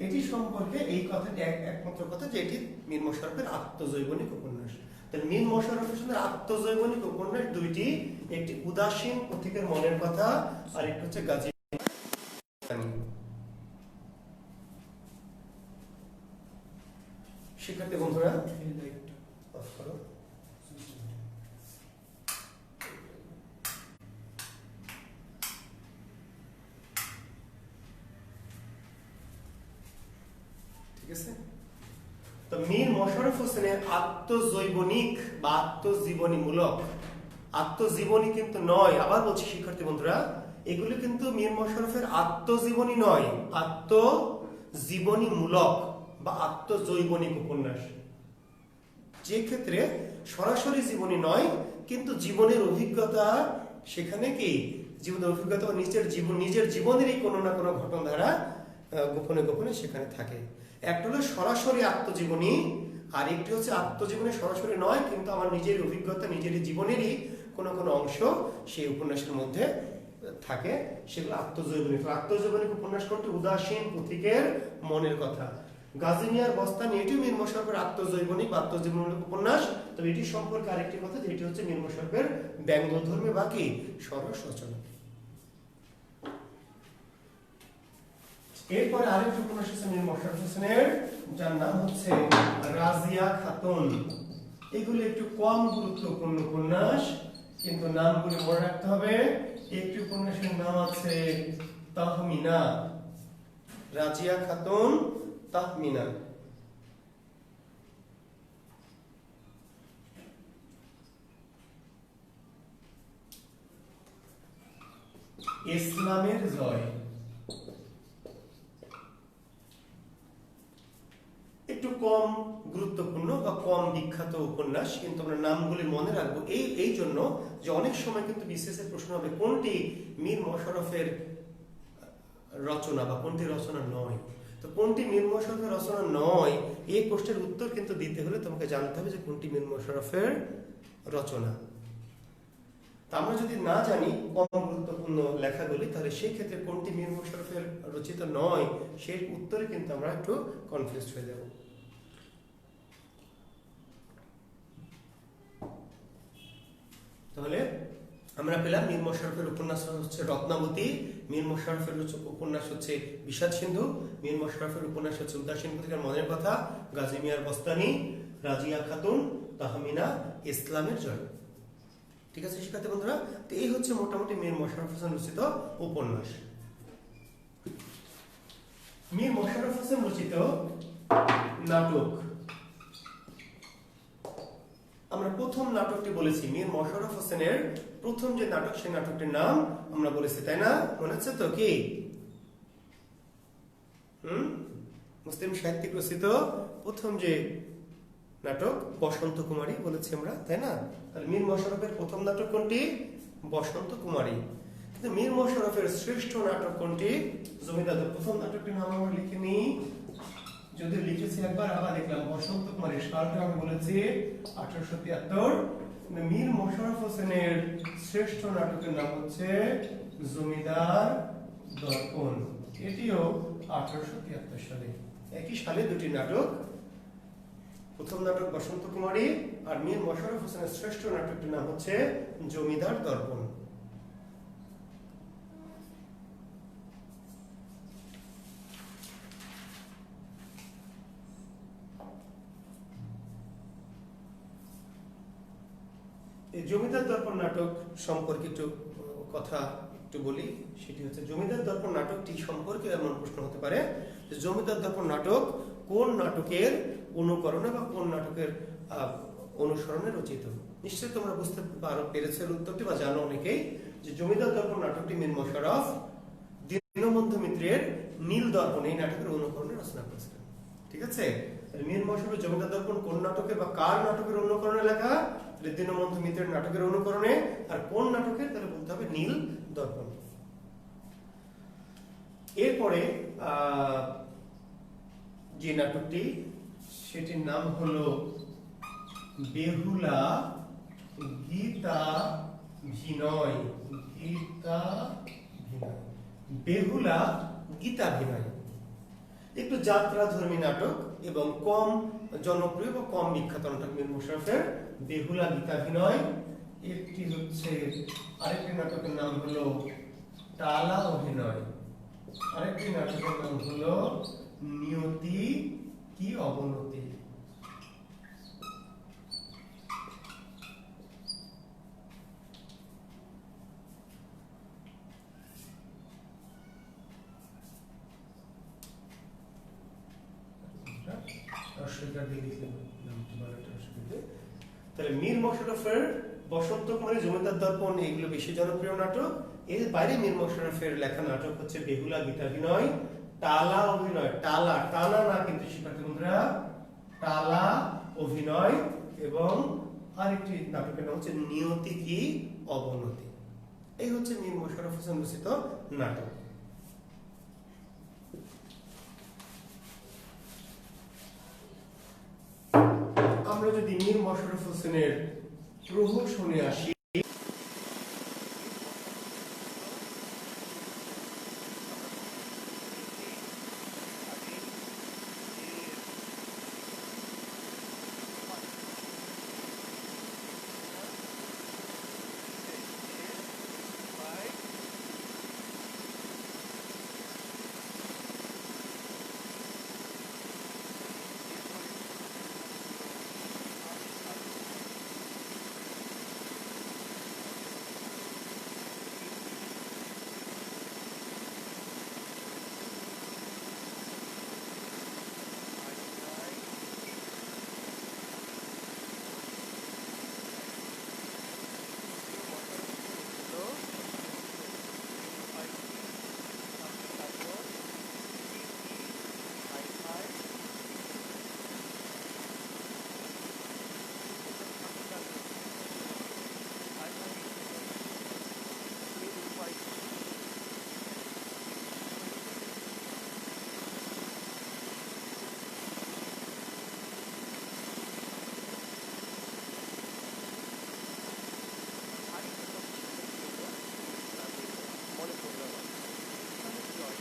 এটি সম্পর্কে এই কথাটি একমাত্র কথা যে এটি মীর মশাররফের আত্মজৈবনিক উপন্যাস। তাহলে মীর মশাররফ হোসেনের আত্মজৈবনিক উপন্যাস দুইটি, একটি উদাসীন পথিকের মনের কথা আর একটি হচ্ছে গাজী। শিক্ষার্থী বন্ধুরা, ঠিক আছে, তো মীর মশাররফ হোসেনের আত্মজৈবনিক বা আত্মজীবনীমূলক, আত্মজীবনী কিন্তু নয়, আবার বলছি শিক্ষার্থী বন্ধুরা, এগুলো কিন্তু মীর মশাররফের আত্মজীবনী নয়, আত্মজীবনীমূলক বা আত্মজৈবনিক উপন্যাস। যে ক্ষেত্রে সরাসরি জীবনী নয়, কিন্তু জীবনের অভিজ্ঞতা, সেখানে কি জীবনের অভিজ্ঞতা ও নিজের জীবনেরই কোনো না কোনো ঘটনাধারা গোপনে গোপনে সেখানে থাকে। একটা হলো সরাসরি আত্মজীবনী, আর একটি হচ্ছে আত্মজীবনী সরাসরি নয়, কিন্তু আমার নিজের অভিজ্ঞতা, নিজের জীবনেরই কোনো কোনো অংশ সেই উপন্যাসের মধ্যে থাকে, সেগুলো আত্মজৈবনী। আত্মজৈবনিক উপন্যাস করতে উদাসীন পথিকের মনের কথা, গাজী মিয়ার বস্তানি, এটিও মীর মশাররফের আত্মজৈবনিক বা আত্মজীবনীমূলক উপন্যাস। তবে এটি সম্পর্কে আরেকটি কথা, যেটি হচ্ছে মীর মশাররফের ব্যঙ্গধর্মী বা কি সরস রচনা। এরপরে আরেকটি উপন্যাস আছে মীর মশাররফ হোসেনের, যার নাম হচ্ছে রাজিয়া খাতুন। এগুলো একটু কম গুরুত্বপূর্ণ উপন্যাস, কিন্তু নামগুলো মনে রাখতে হবে। একটি উপন্যাসের নাম আছে তাহমিনা, রাজিয়া খাতুন তাহমিনা। ইসলামের জয়, একটু কম গুরুত্বপূর্ণ বা কম বিখ্যাত উপন্যাস, কিন্তু আমরা নামগুলি মনে রাখবো এই জন্য যে অনেক সময় কিন্তু বিসিএস এর প্রশ্ন হবে কোনটি মীর মশাররফের রচনা বা কোনটি রচনা নয়। তো কোনটি মীর মশাররফের রচনা নয় এই প্রশ্নের উত্তর কিন্তু দিতে হলে তোমাকে জানতে হবে যে কোনটি মীর মশাররফের রচনা। আমরা যদি না জানি কম গুরুত্বপূর্ণ লেখাগুলি, তাহলে সেই ক্ষেত্রে কোনটি মীর মশাররফের রচিত নয় সেই উত্তরে কিন্তু আমরা একটু কনফিউজ হয়ে যাব। তাহলে আমরা পেলাম মীর মশাররফের উপন্যাস হচ্ছে রত্নাবতী, মীর মশাররফের উপন্যাস হচ্ছে বিষাদ সিন্ধু, মীর মশাররফের উপন্যাস হচ্ছে উদাসীন পত্রিকার মনের কথা, গাজী মিয়ার বস্তানি, রাজিয়া খাতুন, তাহমিনা, ইসলামের জয়। ঠিক আছে শিক্ষার্থী বন্ধুরা, তো এই হচ্ছে মোটামুটি মীর মশাররফ হোসেন রচিত উপন্যাস। মীর মশাররফ হোসেন রচিত নাটক, আমরা প্রথম নাটকটি বলেছি মীর মশাররফ হোসেনের প্রথম যে নাটক সেই নাটকটির নাম আমরা বলেছি, তাই না? মনে হচ্ছে তো কি? মুসলিম সাহিত্যিক রচিত প্রথম যে নাটক বসন্ত কুমারী বলেছি আমরা, তাই না? তাহলে মীর মশাররফের প্রথম নাটক কোনটি? বসন্ত কুমারী। কিন্তু মীর মশাররফের শ্রেষ্ঠ নাটক কোনটি? জমিদার। প্রথম নাটকটির নাম আমরা লিখিনি, যদি লিখেছি একবার, আবার দেখলাম বসন্ত কুমারী, সালটা আমি বলেছি 1873। মীর মশাররফ হোসেনের শ্রেষ্ঠ নাটকের নাম হচ্ছে জমিদার দর্পণ, এটিও 1873 সালে। একই সালে দুটি নাটক, প্রথম নাটক বসন্ত কুমারী আর মীর মশাররফ হোসেনের শ্রেষ্ঠ নাটকটির নাম হচ্ছে জমিদার দর্পণ। এই জমিদার দর্পণ নাটক সম্পর্কে একটু কথা বলি, সেটি হচ্ছে জমিদার দর্পণ নাটকটি সম্পর্কে এমন প্রশ্ন হতে পারে যে জমিদার দর্পণ নাটক কোন নাটকের অনুকরণে বা কোন নাটকের অনুসরণে রচিত। নিশ্চয়ই তোমরা বুঝতে পেরেছো উত্তরটি বা জানো অনেকেই যে জমিদার দর্পণ নাটকটি মীর মশাররফ দীনবন্ধু মিত্রের নীল দর্পণ এই নাটকের অনুকরণে রচনা করেছিলেন। ঠিক আছে, মীর মশাররফের জমিদার দর্পণ কোন নাটকের বা কার নাটকের অনুকরণে লেখা? দীনবন্ধু মিত্রের নাটকের অনুকরণে। আর কোন নাটকের? তাহলে বলতে হবে নীল দর্পণ। এরপরে যে নাটকটি সেটির নাম হলো বেহুলা গীতাভিনয়। বেহুলা গীতাভিনয় একটু যাত্রাধর্মী নাটক এবং কম জনপ্রিয় বা কম বিখ্যাত নাটক মীর মশাররফের বেহুলা গীতাভিনয়। একটি হচ্ছে আরেকটি নাটকের নাম হলো টালা অভিনয়, আরেকটি নাটকের নাম হলো নিয়তি কি অবনতি। তাহলে মীর মশাররফের বসন্ত কুমারী, জমিদার দর্পণ এগুলো বেশি জনপ্রিয় নাটক। এর বাইরে মীর মশাররফের লেখা নাটক হচ্ছে বেহুলা গীতাভিনয়, টালা অভিনয়, টালা টানা না কিন্তু শিক্ষার্থী বন্ধুরা, টালা অভিনয়, এবং আরেকটি নাটকের নাম হচ্ছে নিয়তি কি অবনতি। এই হচ্ছে মীর মশাররফ হোসেন রচিত নাটক। আমরা যদি মীর মশাররফ হোসেনের প্রহসনে আসি, সালে প্রোগ্রাম আছে। ইসলামের জয়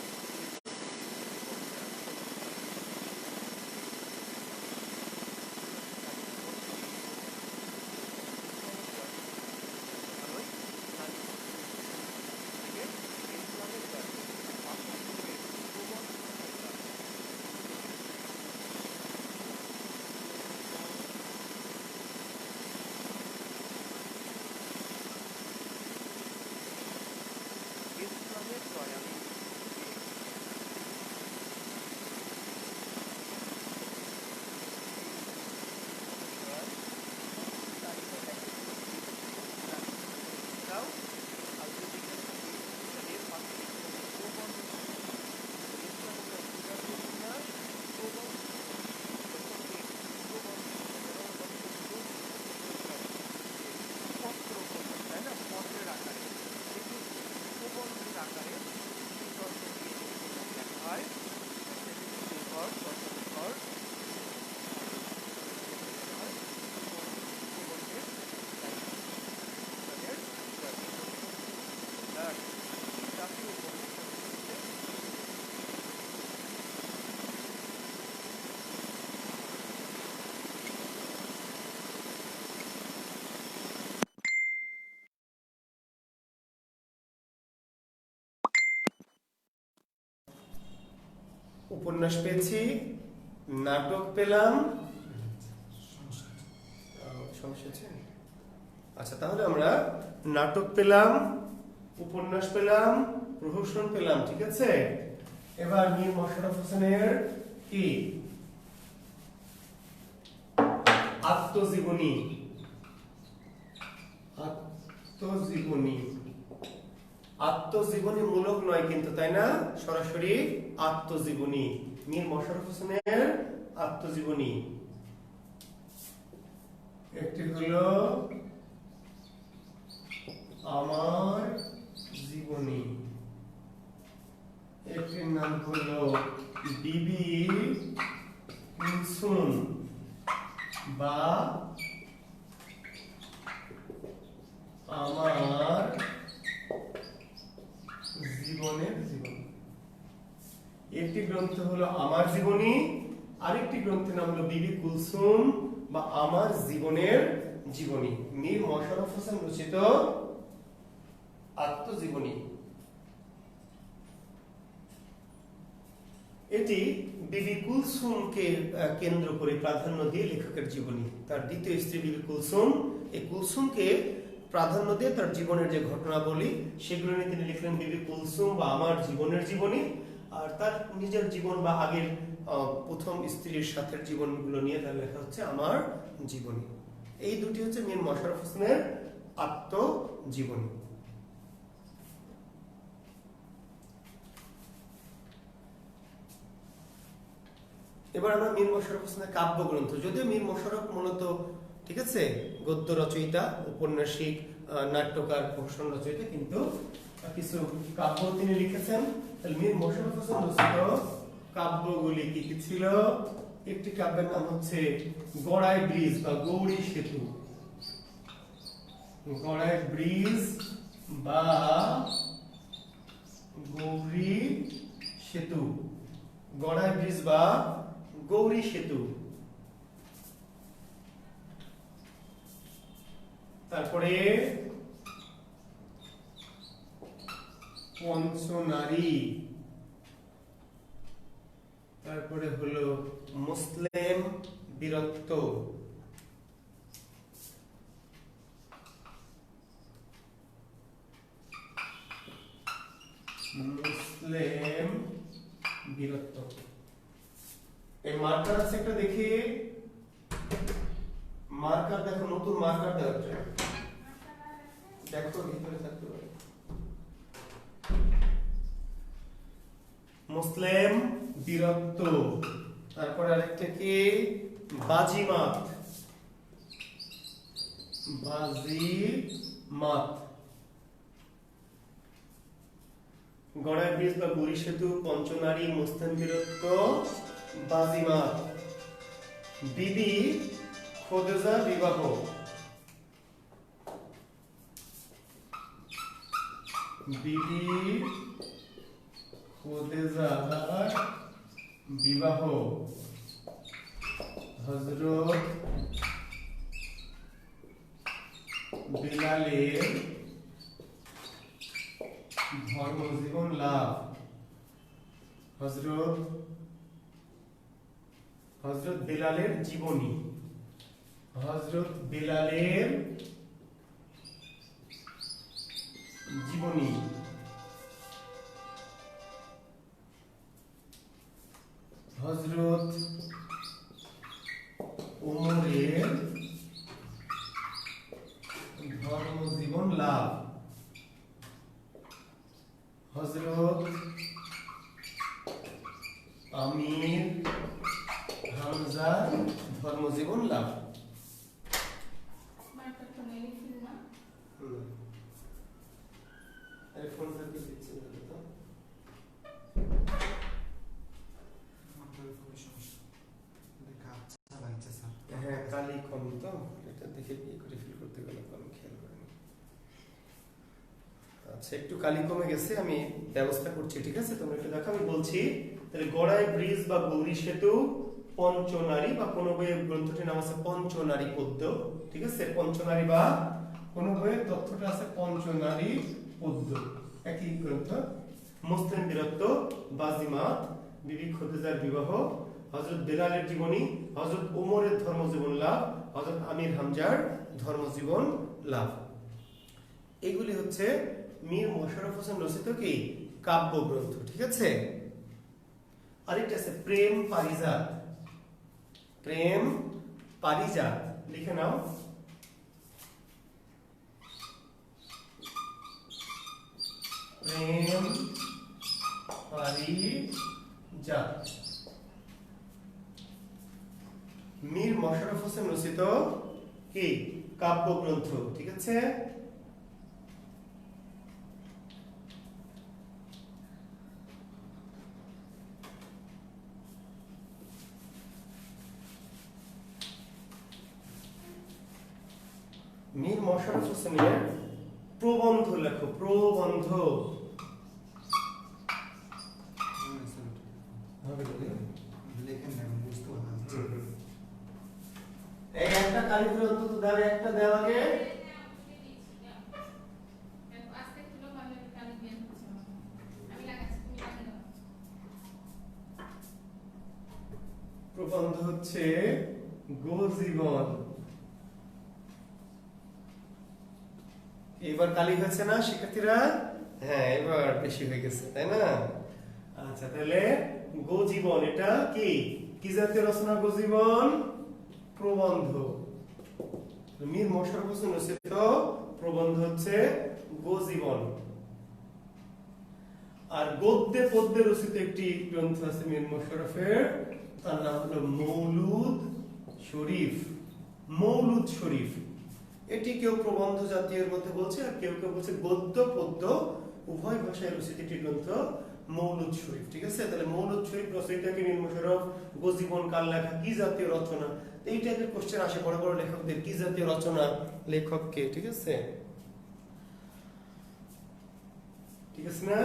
উপন্যাস পেয়েছি, নাটক পেলাম, সমস্যা আছে? আচ্ছা, তাহলে আমরা নাটক পেলাম, উপন্যাস পেলাম, প্রহসন পেলাম, ঠিক আছে। এবার মীর মশাররফ হোসেনের কি আত্মজীবনী, আত্মজীবনী, আত্মজীবনীমূলক নয় কিন্তু, তাই না? সরাসরি আত্মজীবনী, মীর মশাররফ হোসেনের আত্মজীবনী। একটি হলো আমার জীবনী, একটির নাম হলো বিবি কুলসুম বা আমার জীবনের জীবনী। একটি গ্রন্থ হলো আমার জীবনী, আরেকটি গ্রন্থের নাম হলো বিবি কুলসুম বা আমার জীবনের জীবনী, মীর মশাররফ হোসেন রচিত আত্মজীবনী। এটি বিবি কুলসুমকে কেন্দ্র করে প্রাধান্য দিয়ে লেখকের জীবনী। তার দ্বিতীয় স্ত্রী বিবি কুলসুম, এই কুলসুমকে প্রাধান্য দিয়ে তার জীবনের যে ঘটনাবলী সেগুলো নিয়ে তিনি লিখলেন বিবি কুলসুম বা আমার জীবনের জীবনী। আর তার নিজের জীবন বা আগের প্রথম স্ত্রীর সাথে জীবনগুলো নিয়ে তার লেখা হচ্ছে আমার জীবনী। এই দুটি হচ্ছে মীর মশাররফ হোসেনের আত্মজীবনী। এবার আমরা মীর মশাররফ হোসেনের কাব্যগ্রন্থ, যদিও মীর মশাররফ মূলত, ঠিক আছে, গদ্য রচয়িতা, উপন্যাসিক, নাট্যকার, প্রহসন রচয়িতা, কিন্তু কিছু কাব্য তিনি লিখেছেন। মীর মশাররফ হোসেন রচিত কাব্যগুলি কি কি ছিল? একটি কাব্যের নাম হচ্ছে গড়াই ব্রিজ বা গৌরী সেতু, গড়াই ব্রিজ বা গৌরী সেতু, গড়াই ব্রিজ বা গৌরী সেতু। তারপরে পঞ্চনারী, তারপরে হলো মুসলিম বীরত্ব, মুসলিম বীরত্ব। এই মার্কার আছে একটা, দেখি মার্কার দেখো, নতুন মার্কার দেখো ভিতরে থাকতে পারে। মুসলিম বীরত্ব, তারপরে আরেকটা কি বাজিমাত, বাজিমাত, গড়াই ব্রিজ বা গৌরী সেতু, পঞ্চনারী, মুসলিম বীরত্ব, বাজিমাত, বিবি খোদেজা বিবাহ, বিবি খুদেজার বিবাহ হযরত বেলালের ধর্মজীবন লাভ হযরত বেলালের জীবনী হযরত বেলালের জীবনী হযরত ওমরের ধর্মজীবন লাভ হযরত আমির হামজার ধর্মজীবন লাভ। ফোন সার্ভিস দিচ্ছে তো হ্যাঁ কালি কম তো এটা দেখে কি করে ফিল করতে গেলে আমি খেয়াল করিনি। আচ্ছা একটু কালি কমে গেছে আমি ব্যবস্থা করছি ঠিক আছে তোমরা একটু দেখো আমি বলছি তাহলে গড়াই ব্রিজ বা গৌরী সেতু পঞ্চনারী বা কোন বইয়ের গ্রন্থটির নাম আছে পঞ্চনারী পদ্য ঠিক আছে পঞ্চনারী বা কোন বইয়ের তথ্যটা আছে পঞ্চনারী পদ্য একই গ্রন্থ মুসলিম বীরত্ব বাজিমাত বিবি খুদেজার বিবাহ হযরত বেলালের জীবনী হযরত ওমরের ধর্মজীবন লাভ হযরত আমির হামজার ধর্মজীবন লাভ এগুলি হচ্ছে মীর মোশাররফ হোসেন রচিত কি কাব্য গ্রন্থ ঠিক আছে। আরেকটা আছে প্রেম পারিজাত লিখে নাও প্রেম পারিজাত মীর মোশাররফ হোসেন রচিত কি কাব্য গ্রন্থ ঠিক আছে। মীর মোশাররফ হোসেনের প্রবন্ধ লেখো প্রবন্ধ এই একটা কালিপুর অন্তত দাও একটা দাও আগে প্রবন্ধ হচ্ছে গোজীবন এবার কালি হয়েছে না শিক্ষার্থীরা হ্যাঁ এবার বেশি হয়ে গেছে তাই না। আচ্ছা তাহলে গোজীবন এটা কি কি জাতীয় রচনা গোজীবন প্রবন্ধ মীর মোশাররফ হোসেন রচিত প্রবন্ধ হচ্ছে গোজীবন। আর গদ্যে পদ্যে রচিত একটি গ্রন্থ আছে মীর মোশাররফের তার নাম হলো মৌলুদ শরীফ এটি কেউ প্রবন্ধ জাতীয়ের মধ্যে বলছে আর কেউ কেউ বলছে গদ্য পদ্য উভয় ভাষায় রচিত একটি গ্রন্থ মৌলুদ শরীফ ঠিক আছে। তাহলে মৌলুদ শরীফ রচয়িতা কি মীর মোশাররফ গোজীবন কার লেখা কি জাতীয় রচনা এই টাইপের কোশ্চেন আসে বড় বড় লেখকদের কি জাতীয় রচনা লেখক কে ঠিক আছে না।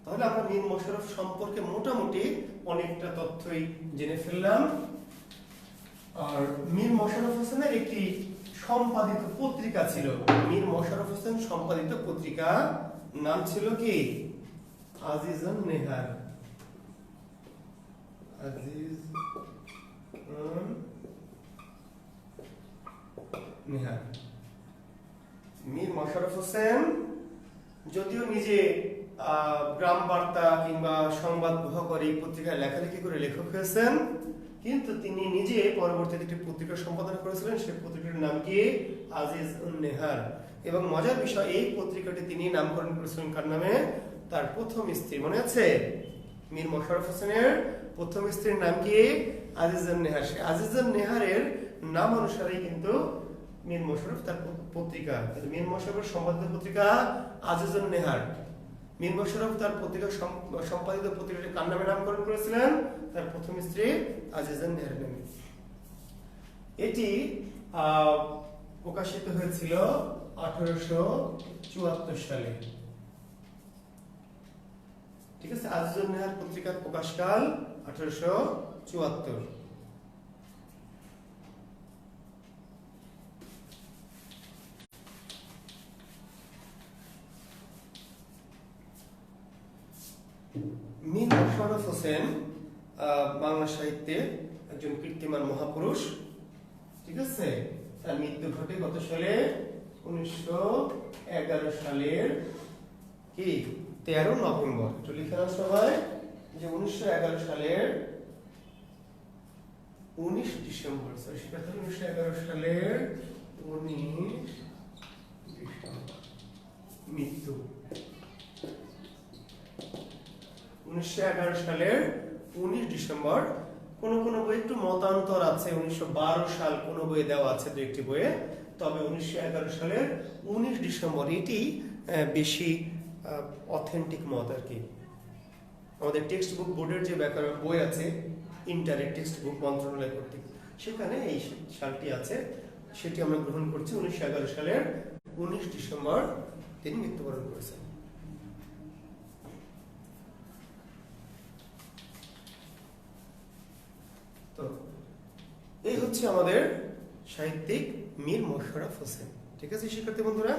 তাহলে আমরা মীর মোশাররফ সম্পর্কে মোটামুটি অনেকটা তথ্যই জেনে ফেললাম। আর মীর মোশাররফ হোসেনের একটি সম্পাদিত পত্রিকা ছিল মীর মোশাররফ হোসেন সম্পাদিত পত্রিকা নাম ছিল কি আজিজুন নেহার মীর মোশাররফ হোসেন যদিও নিজে গ্রাম বার্তা কিংবা সংবাদ বহ করে পত্রিকায় লেখালেখি করে লেখক হয়েছেন কিন্তু তিনি নিজে পরবর্তীতে একটি পত্রিকা সম্পাদনা করেছিলেন সেই পত্রিকাটির নাম কি আজিজ-উন-নেহার এবং মজার বিষয় এই পত্রিকাটি তিনি নামকরণ করেছিলেন কার নামে তার প্রথম স্ত্রী মনে আছে মীর মোশাররফ হোসেনের প্রথম স্ত্রীর নাম কি আজিজ-উন-নেহার সেই আজিজ-উন-নেহারের নাম অনুসারেই কিন্তু মীর মোশাররফ তার পত্রিকা মীর মোশাররফের সম্পাদিত পত্রিকা আজিজ-উন-নেহার মীর মোশাররফ তার পত্রিকা সম্পাদিত পত্রিকাটি কার নামে নামকরণ করেছিলেন তার প্রথম স্ত্রী আজিজ-উন-নেহার নামে। এটি প্রকাশিত হয়েছিল 1874 সালে দুজননেহার পত্রিকার প্রকাশকাল 1874। মীর মোশাররফ হোসেন বাংলা সাহিত্যে একজন কীর্তিমান মহাপুরুষ, ঠিক আছে। তার মৃত্যু ঘটে কত সালে? 1911 সালের কি 13 নভেম্বর। একটু লিখে নাও সবাই যে 1911 সালের 19 ডিসেম্বর, সরি সেটা 1911 সালের 19 ডিসেম্বর মৃত্যু। 1911 সালের 19 ডিসেম্বর। কোন কোন বই একটু মতান্তর আছে, 1912 সাল কোন বইয়ে দেওয়া আছে দু একটি বইয়ে, তবে 1911 সালের 19 ডিসেম্বর এটি বেশি অথেন্টিক মত আর কি। আমাদের টেক্সট বুক বোর্ডের যে ব্যাকরণ বই আছে, ইন্টারের টেক্সট বুক মন্ত্রণালয় কর্তৃক, সেখানে এই সালটি আছে, সেটি আমরা গ্রহণ করছি। 1911 সালের 19 ডিসেম্বর তিনি মৃত্যুবরণ করেছেন। তো এই হচ্ছে আমাদের সাহিত্যিক মীর মোশাররফ হোসেন, ঠিক আছে শিক্ষার্থী বন্ধুরা।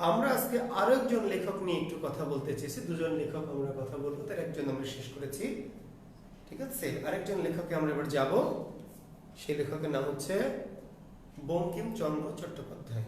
আমরা আজকে আরো একজন লেখক নিয়ে একটু কথা বলতে চেয়েছি। দুজন লেখক আমরা কথা বলবো, তার একজন আমরা শেষ করেছি, ঠিক আছে। আরেকজন লেখকে আমরা এবার যাব, সেই লেখকের নাম হচ্ছে বঙ্কিমচন্দ্র চট্টোপাধ্যায়।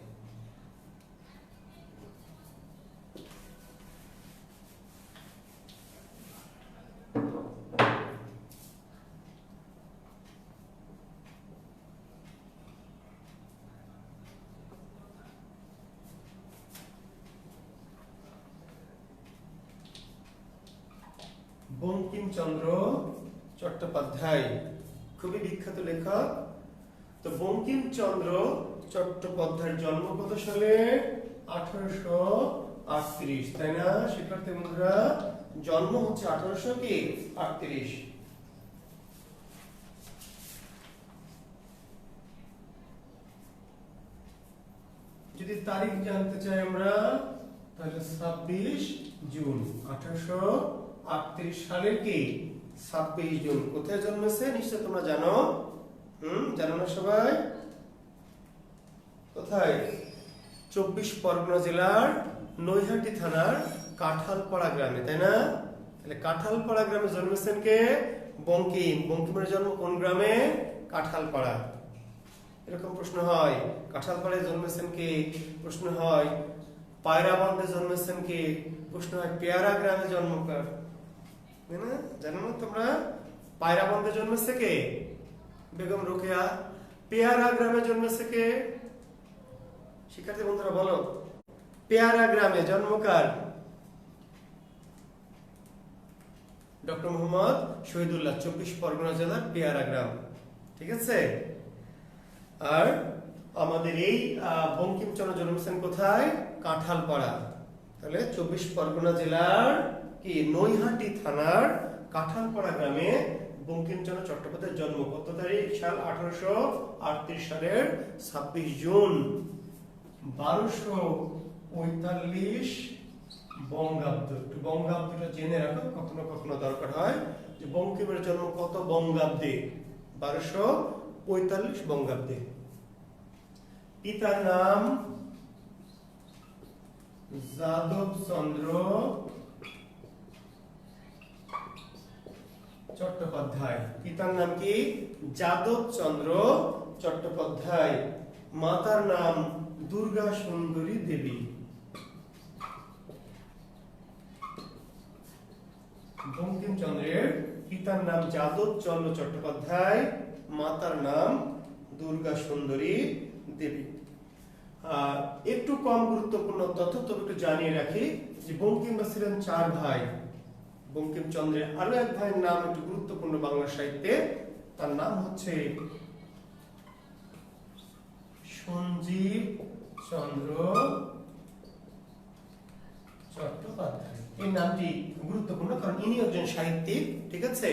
বঙ্কিমচন্দ্র চট্টোপাধ্যায় খুবই বিখ্যাত লেখক। তো বঙ্কিমচন্দ্র চট্টোপাধ্যায়ের জন্ম কত সালে? 1838, তাই না শিক্ষার্থী বন্ধুরা? জন্ম হচ্ছে 1838। যদি তারিখ জানতে চাই আমরা, তাহলে 26 জুন 1838 সালের কি 26 জুন। কোথায় জন্মেছে নিশ্চয় তোমরা জানো? জানো না সবাই? কোথায়? 24 পরগনা জেলার নৈহাটি থানার কাঁঠালপাড়া গ্রামে, তাই না? তাহলে কাঁঠালপাড়া গ্রামে জন্মেছেন কে? বঙ্কিম। বঙ্কিমের জন্ম কোন গ্রামে? কাঁঠালপাড়া। এরকম প্রশ্ন হয়, কাঁঠালপাড়ায় জন্মেছেন কে? প্রশ্ন হয় পায়রাবন্দে জন্মেছেন কে? প্রশ্ন হয় পেয়ারা গ্রামে জন্ম কার? তাই না? জানো না তোমরা? পায়রাবন্দে জন্মেছে কে? বেগম রোকেয়া। পেয়ারা গ্রামে জন্মেছে কে? শিক্ষার্থী বন্ধুরা বলো, পেয়ারা গ্রামে জন্ম কার? ডক্টর মোহাম্মদ শহীদুল্লাহ, 24 পরগনা জেলার পেয়ারা গ্রাম, ঠিক আছে। আর আমাদের এই বঙ্কিমচন্দ্র জন্মেছেন কোথায়? কাঁঠালপাড়া। তাহলে 24 পরগনা জেলার কি নৈহাটি থানার কাঁঠালপাড়া গ্রামে বঙ্কিমচন্দ্র চট্টোপাধ্যায়ের জন্ম। কত তারিখ? সাল 1838 সালের 26 জুন 1245 বঙ্গাব্দ। একটু বঙ্গাব্দটা জেনে রাখো, কখনো কখনো দরকার হয় যে বঙ্কিমের জন্ম কত বঙ্গাব্দে? 1245 বঙ্গাব্দে। পিতার নাম যাদবচন্দ্র চট্টোপাধ্যায়। পিতার নাম কি? যাদবচন্দ্র চট্টোপাধ্যায়। মাতার নাম দুর্গা সুন্দরী দেবী। বঙ্কিমচন্দ্রের পিতার নাম যাদবচন্দ্র চট্টোপাধ্যায়, মাতার নাম দুর্গা সুন্দরী দেবী। একটু কম গুরুত্বপূর্ণ তথ্য তবে একটু জানিয়ে রাখি যে বঙ্কিমরা ছিলেন 4 ভাই। বঙ্কিমচন্দ্রের আরো এক ভাইয়ের নাম একটু গুরুত্বপূর্ণ বাংলা সাহিত্যে, তার নাম হচ্ছে সঞ্জীব চন্দ্র চট্টোপাধ্যায়। এই নামটি গুরুত্বপূর্ণ কারণ ইনি একজন সাহিত্যিক, ঠিক আছে।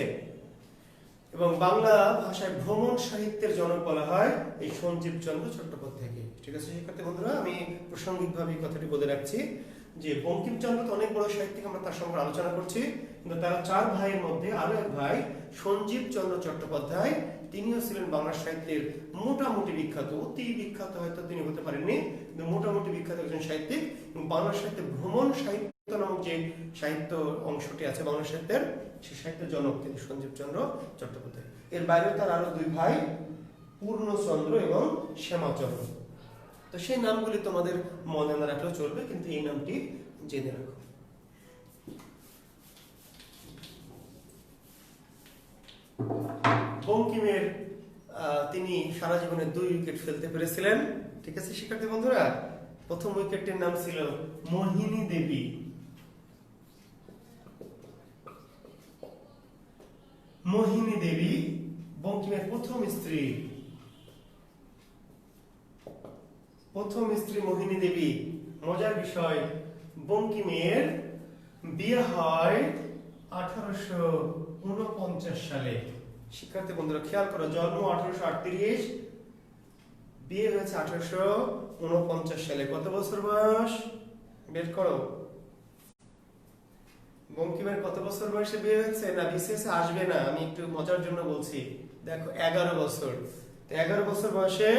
এবং বাংলা ভাষায় ভ্রমণ সাহিত্যের জনক বলা হয় এই সঞ্জীব চন্দ্র চট্টোপাধ্যায়কে, ঠিক আছে শিক্ষার্থী বন্ধুরা। আমি প্রাসঙ্গিকভাবে কথাটি বলে রাখছি যে বঙ্কিমচন্দ্র তো অনেক বড় সাহিত্যিক, আমরা তার সঙ্গে আলোচনা করছি, কিন্তু তারা 4 ভাইয়ের মধ্যে আরো এক ভাই সঞ্জীব চন্দ্র চট্টোপাধ্যায়, তিনিও ছিলেন বাংলা সাহিত্যের মোটামুটি বিখ্যাত, অতি বিখ্যাত হয়তো তিনি হতে পারেননি, কিন্তু মোটামুটি বিখ্যাত একজন সাহিত্যিক। এবং বাংলা সাহিত্যে ভ্রমণ সাহিত্য নামক যে সাহিত্য অংশটি আছে বাংলা সাহিত্যের, সেই সাহিত্যের জনক কিন্তু সঞ্জীব চন্দ্র চট্টোপাধ্যায়। এর বাইরেও তার আরো 2 ভাই পূর্ণচন্দ্র এবং শ্যামাচন্দ্র। তো সেই নামগুলি তোমাদের মনে না রাখলেও চলবে, কিন্তু এই নামটি জেনে রাখো। বঙ্কিমের তিনি সারা জীবনে 2 উইকেট ফেলতে পেরেছিলেন। ঠিক আছে শিক্ষার্থী বন্ধুরা, প্রথম উইকেটটির নাম ছিল মোহিনী দেবী। মোহিনী দেবী বঙ্কিমের প্রথম স্ত্রী। মোহিনী দেবী। মজার বিষয়, বঙ্কিমের বিয়ে হয় 1849 সালে। শিক্ষার্থী বন্ধুরা খেয়াল করো, জন্ম 1838, বিয়ে হয়েছে 1849 সালে। কত বছর বয়স বের করো। বঙ্কিমের কত বছর বয়সে বিয়ে হয়েছে? না বিসিএসে আসবে না, আমি একটু মজার জন্য বলছি। দেখো 11 বছর। তো 11 বছর বয়সে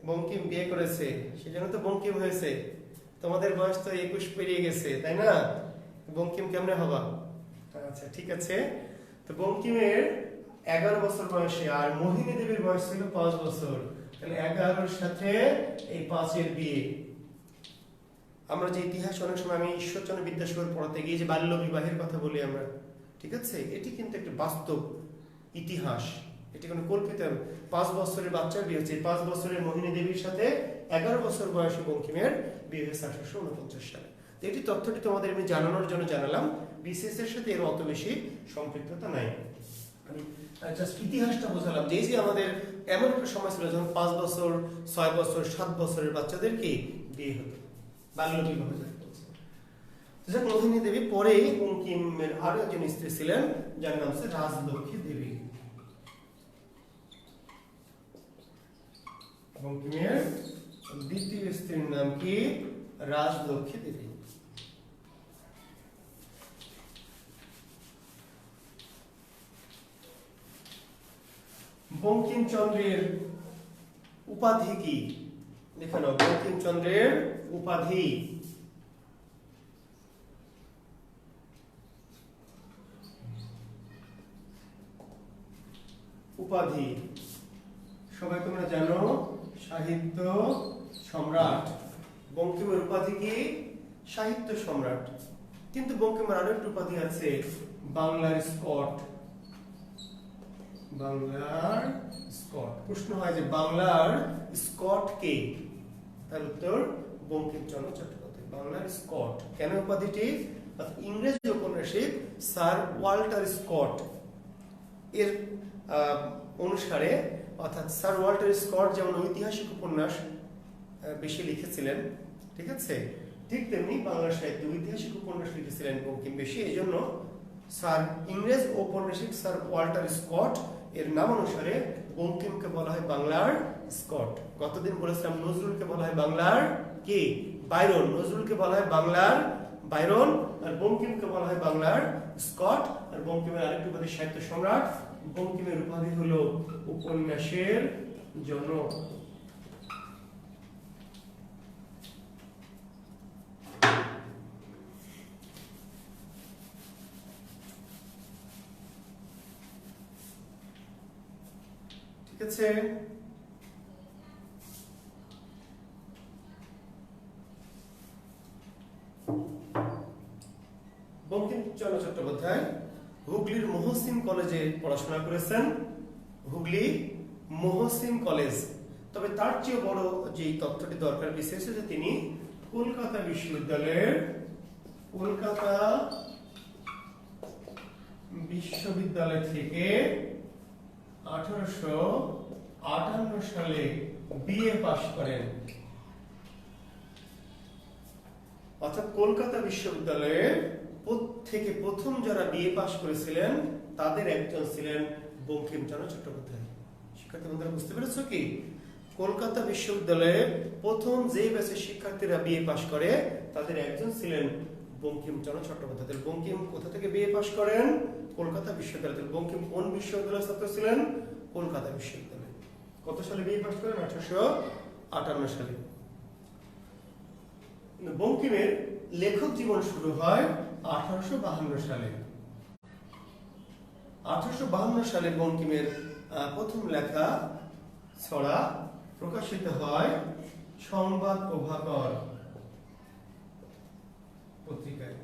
বঙ্কিম বিয়ে করেছে, সেজন্য তো বঙ্কিম হয়েছে। তোমাদের বয়স তো 21 পেরিয়ে গেছে, তাই না? বঙ্কিম কেমনে হবা? আচ্ছা ঠিক আছে। তো বঙ্কিমের 11 বছর বয়সে, আর মোহিনী দেবীর বয়স ছিল 5 বছর। তাহলে 11-র সাথে এই 5-এর বিয়ে। আমরা যে ইতিহাস অনেক সময় আমি ঈশ্বরচন্দ্র বিদ্যাসাগর পড়াতে গিয়ে যে বাল্য বিবাহের কথা বলি আমরা, ঠিক আছে, এটি কিন্তু একটা বাস্তব ইতিহাস, এটি কোনো কল্পিত। 5 বছরের বাচ্চার বিয়ে হচ্ছে। 5 বছরের মোহিনী দেবীর সাথে 11 বছর বয়সে বঙ্কিমের বিয়ে হয়েছে 1849 সালে। তো এটি তথ্যটি তোমাদের আমি জানানোর জন্য জানালাম। বিসিএস এর সাথে এর অত বেশি সম্পৃক্ততা নাই, আমি জাস্ট ইতিহাসটা বোঝালাম যে আমাদের এমন একটা সময় ছিল যখন 5 বছর, 6 বছর, 7 বছরের বাচ্চাদেরকে বিয়ে হতো, বাল্য বিবাহ যাকে বলছে। মোহিনী দেবী পরেই বঙ্কিমের আরো একজন স্ত্রী ছিলেন, যার নাম হচ্ছে রাজলক্ষ্মী দেবী। বঙ্কিমের দ্বিতীয় স্ত্রীর নাম কি? রাজলক্ষ্মী দেবী। বঙ্কিমচন্দ্রের উপাধি কি? দেখে নাও, বঙ্কিমচন্দ্রের উপাধি। উপাধি সবাই তোমরা জানো, সাহিত্য সম্রাট। বঙ্কিমের উপাধি কি? সাহিত্য সম্রাট। কিন্তু বঙ্কিমের আরো একটা উপাধি আছে, বাংলার স্কট। বাংলার স্কট। প্রশ্ন হয় যে বাংলার স্কট কে? তার উত্তর বঙ্কিমচন্দ্র চট্টোপাধ্যায়। বাংলার স্কট কেন উপাধিটি? ইংরেজি ঔপন্যাসিক স্যার ওয়াল্টার স্কট এর অনুসারে, অর্থাৎ স্যার ওয়াল্টার স্কট যেমন ঐতিহাসিক উপন্যাস বেশি লিখেছিলেন, ঠিক আছে, ঠিক তেমনি বাংলা সাহিত্যে ঐতিহাসিক উপন্যাস লিখেছিলেন বঙ্কিম বেশি। এই জন্য স্যার ইংরেজ ঔপন্যাসিক স্যার ওয়াল্টার স্কট এর নাম অনুসারে বঙ্কিমকে বলা হয় বাংলার স্কট। গতদিন বলেছিলাম নজরুলকে বলা হয় বাংলার কি? বাইরন। নজরুলকে বলা হয় বাংলার বাইরন, আর বঙ্কিমকে বলা হয় বাংলার স্কট। আর বঙ্কিমের আরেকটি উপাধি সাহিত্য সম্রাট। বঙ্কিমের উপাধি হলো উপন্যাসের জনক। ঠিক আছে, বঙ্কিমচন্দ্র চট্টোপাধ্যায় হুগলির মহসিন কলেজে পড়াশোনা করেছেন। হুগলি মহসিন কলেজ। তবে তার চেয়ে বড় যে তথ্যটি দরকার বিশেষ, যে তিনি কলকাতা বিশ্ববিদ্যালয় থেকে 1858 সালে বিএ পাশ করেন। অর্থাৎ কলকাতা বিশ্ববিদ্যালয়ে থেকে প্রথম যারা বিএ পাশ করেছিলেন তাদের একজন ছিলেন বঙ্কিমচন্দ্র চট্টোপাধ্যায়। শিক্ষার্থী বন্ধুরা বুঝতে পেরেছো কি? কলকাতা বিশ্ববিদ্যালয়ে প্রথম যে ব্যাচের শিক্ষার্থীরা বিএ পাশ করে তাদের একজন ছিলেন বঙ্কিমচন্দ্র চট্টোপাধ্যায়। তাহলে বঙ্কিম কোথা থেকে বিএ পাশ করেন? কলকাতা বিশ্ববিদ্যালয়। তাহলে বঙ্কিম কোন বিশ্ববিদ্যালয়ের ছাত্র ছিলেন? কলকাতা বিশ্ববিদ্যালয়। কত সালে বিএ পাশ করেন? 1858 সালে। বঙ্কিমের লেখক জীবন শুরু হয় 1852 সালে। 1852 সালে বঙ্কিমের প্রথম লেখা ছড়া প্রকাশিত হয় সংবাদ প্রভাকর পত্রিকায়।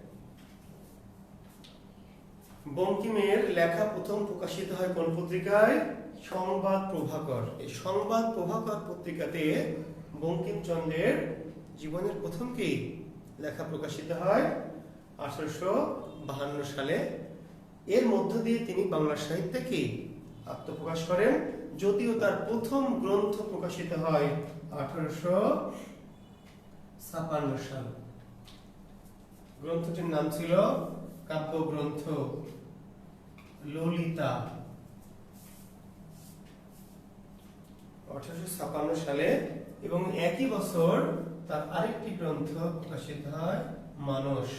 বঙ্কিমের লেখা প্রথম প্রকাশিত হয় কোন পত্রিকায়? সংবাদ প্রভাকর। এই সংবাদ প্রভাকর পত্রিকাতে বঙ্কিমচন্দ্রের জীবনের প্রথম কি লেখা প্রকাশিত হয় 1852 সালে। এর মধ্য দিয়ে তিনি বাংলা সাহিত্যে কি আত্মপ্রকাশ করেন, যদিও তার প্রথম গ্রন্থ প্রকাশিত হয় 1856 সাল। গ্রন্থটির নাম ছিল কাব্যগ্রন্থ ললিতা। 1856 সালে এবং একই বছর তার আরেকটি গ্রন্থ প্রকাশিত হয় মানস।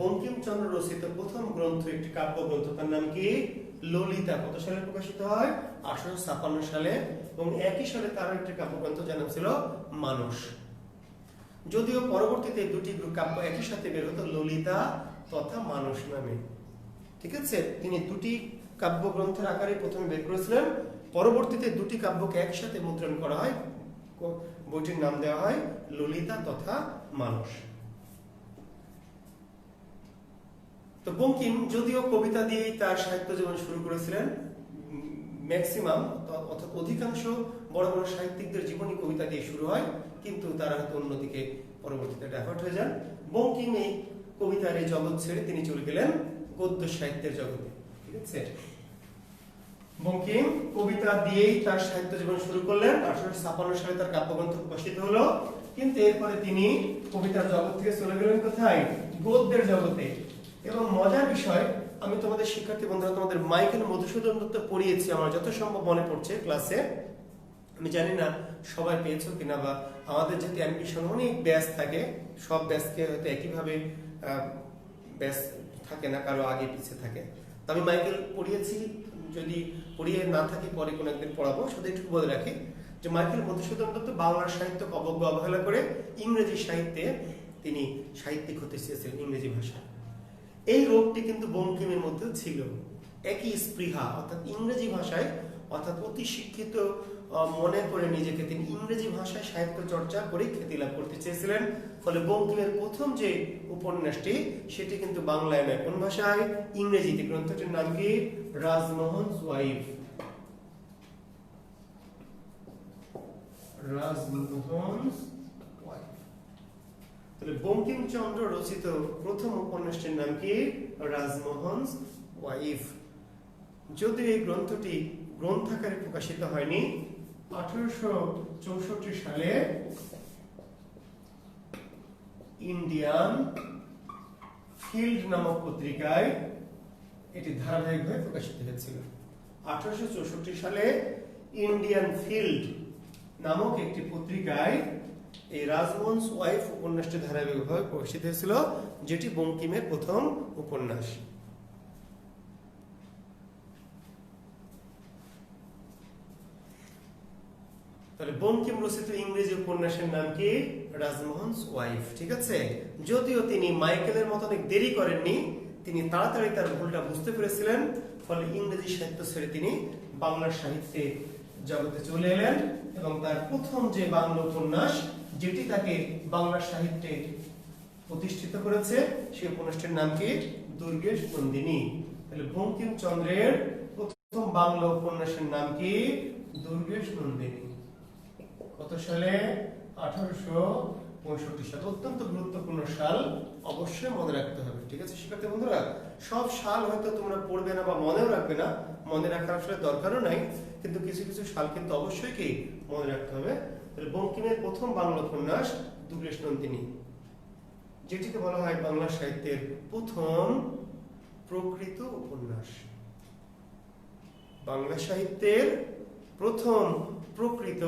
বঙ্কিমচন্দ্র রচিত প্রথম গ্রন্থ একটি কাব্যগ্রন্থ, তার নাম কি ললিতা। কত সালে প্রকাশিত হয়? 1856 সালে। এবং একই সালে তার একটি কাব্যগ্রন্থ যার নাম ছিল মানস। যদিও পরবর্তীতে দুটি কাব্য একই সাথে বের হতো ললিতা তথা মানস নামে। ঠিক আছে, তিনি দুটি কাব্যগ্রন্থের আকারে প্রথমে বের করেছিলেন, পরবর্তীতে দুটি কাব্যকে একসাথে মুদ্রণ করা হয়, বইটির নাম দেওয়া হয় ললিতা তথা মানস। তো বঙ্কিম যদিও কবিতা দিয়েই তার সাহিত্য জীবন শুরু করেছিলেন, ম্যাক্সিমাম অর্থাৎ অধিকাংশ বড় বড় সাহিত্যিকদের জীবনী কবিতা দিয়ে শুরু হয়, কিন্তু তারা হয়তো অন্যদিকে পরবর্তীতে ডাইভার্ট হয়ে যান। বঙ্কিম এই কবিতার এই জগৎ ছেড়ে তিনি চলে গেলেন গদ্য সাহিত্যের জগতে। ঠিক আছে, বঙ্কিম কবিতা দিয়েই তার সাহিত্য জীবন শুরু করলেন। 1856 সালে তার কাব্যগ্রন্থ প্রকাশিত হলো, কিন্তু এরপরে তিনি কবিতার জগৎ থেকে চলে গেলেন কোথায়? গদ্যের জগতে। এবং মজার বিষয়, আমি তোমাদের শিক্ষার্থী বন্ধুরা তোমাদের মাইকেল মধুসূদন দত্ত পড়িয়েছি, আমার যত সম্ভব মনে পড়ছে ক্লাসে। আমি জানি না সবাই পেয়েছো কিনা, বা আমাদের যেহেতু অ্যাডমিশন অনেক ব্যাচ থাকে, সব ব্যাচকে হয়তো একইভাবে ব্যাচ থাকে না, কারো আগে পিছিয়ে থাকে। তো আমি মাইকেল পড়িয়েছি, যদি পড়িয়ে না থাকি পরে কোনো একদিন পড়াবো। শুধু একটু বলে রাখি যে মাইকেল মধুসূদন দত্ত বাংলা সাহিত্য অবজ্ঞ অবহেলা করে ইংরেজি সাহিত্যে তিনি সাহিত্যিক হতে চেয়েছিলেন, ইংরেজি ভাষা। এই রোগটি কিন্তু বঙ্কিমের মধ্যে ছিল, একই স্পৃহা, অর্থাৎ ইংরেজি ভাষায়, অর্থাৎ অতি শিক্ষিত মনে করে নিজেকে তিনি ইংরেজি ভাষায় সাহিত্য চর্চা করে খ্যাতি লাভ করতে চেয়েছিলেন। ফলে বঙ্কিমের প্রথম যে উপন্যাসটি সেটি কিন্তু বাংলায় নয়, কোন ভাষায়? ইংরেজিতে। গ্রন্থটির নাম কি? রাজমোহনস ওয়াইফ। রাজমোহনস ওয়াইফ। তাহলে বঙ্কিমচন্দ্র রচিত প্রথম উপন্যাসটির নাম কি? রাজমোহনস ওয়াইফ। যদিও এই গ্রন্থটি গ্রন্থাকারে প্রকাশিত হয়নি, 1864 সালে ইন্ডিয়ান ফিল্ড নামক পত্রিকায় এটি ধারাবাহিকভাবে প্রকাশিত হয়েছিল। 1864 সালে ইন্ডিয়ান ফিল্ড নামক একটি পত্রিকায় এই রাজমোহনস ওয়াইফ উপন্যাসটি ধারাবাহিকভাবে প্রকাশিত হয়েছিল, যেটি বঙ্কিমের প্রথম উপন্যাস। তাহলে বঙ্কিম রচিত ইংরেজি উপন্যাসের নাম কি? রাজমোহনস ওয়াইফ। ঠিক আছে, যদিও তিনি মাইকেলের মতো অনেক দেরি করেননি, তিনি তাড়াতাড়ি তার ভুলটা বুঝতে পেরেছিলেন, ফলে ইংরেজি সাহিত্য ছেড়ে তিনি বাংলা সাহিত্যে জগতে চলে এলেন এবং তার প্রথম যে বাংলা উপন্যাস যেটি তাকে বাংলা সাহিত্যে প্রতিষ্ঠিত করেছে সেই উপন্যাসটির নাম কি? দুর্গেশ নন্দিনী। তাহলে বঙ্কিমচন্দ্রের প্রথম বাংলা উপন্যাসের নাম কি? দুর্গেশ নন্দিনী। কত সালে? 1865 সাল। অত্যন্ত গুরুত্বপূর্ণ সাল, অবশ্যই মনে রাখতে হবে। ঠিক আছে শিক্ষার্থী বন্ধুরা, সব সাল হয়তো তোমরা পড়বে না বা মনেও রাখবে না, মনে রাখার আসলে দরকারও নাই, কিন্তু কিছু কিছু সাল কিন্তু অবশ্যই কি মনে রাখতে হবে। তাহলে বঙ্কিমের প্রথম বাংলা উপন্যাস দুর্গেশ নন্দিনী, যেটিকে বলা হয় বাংলা সাহিত্যের প্রথম প্রকৃত উপন্যাস। বাংলা সাহিত্যের প্রথম প্রকৃত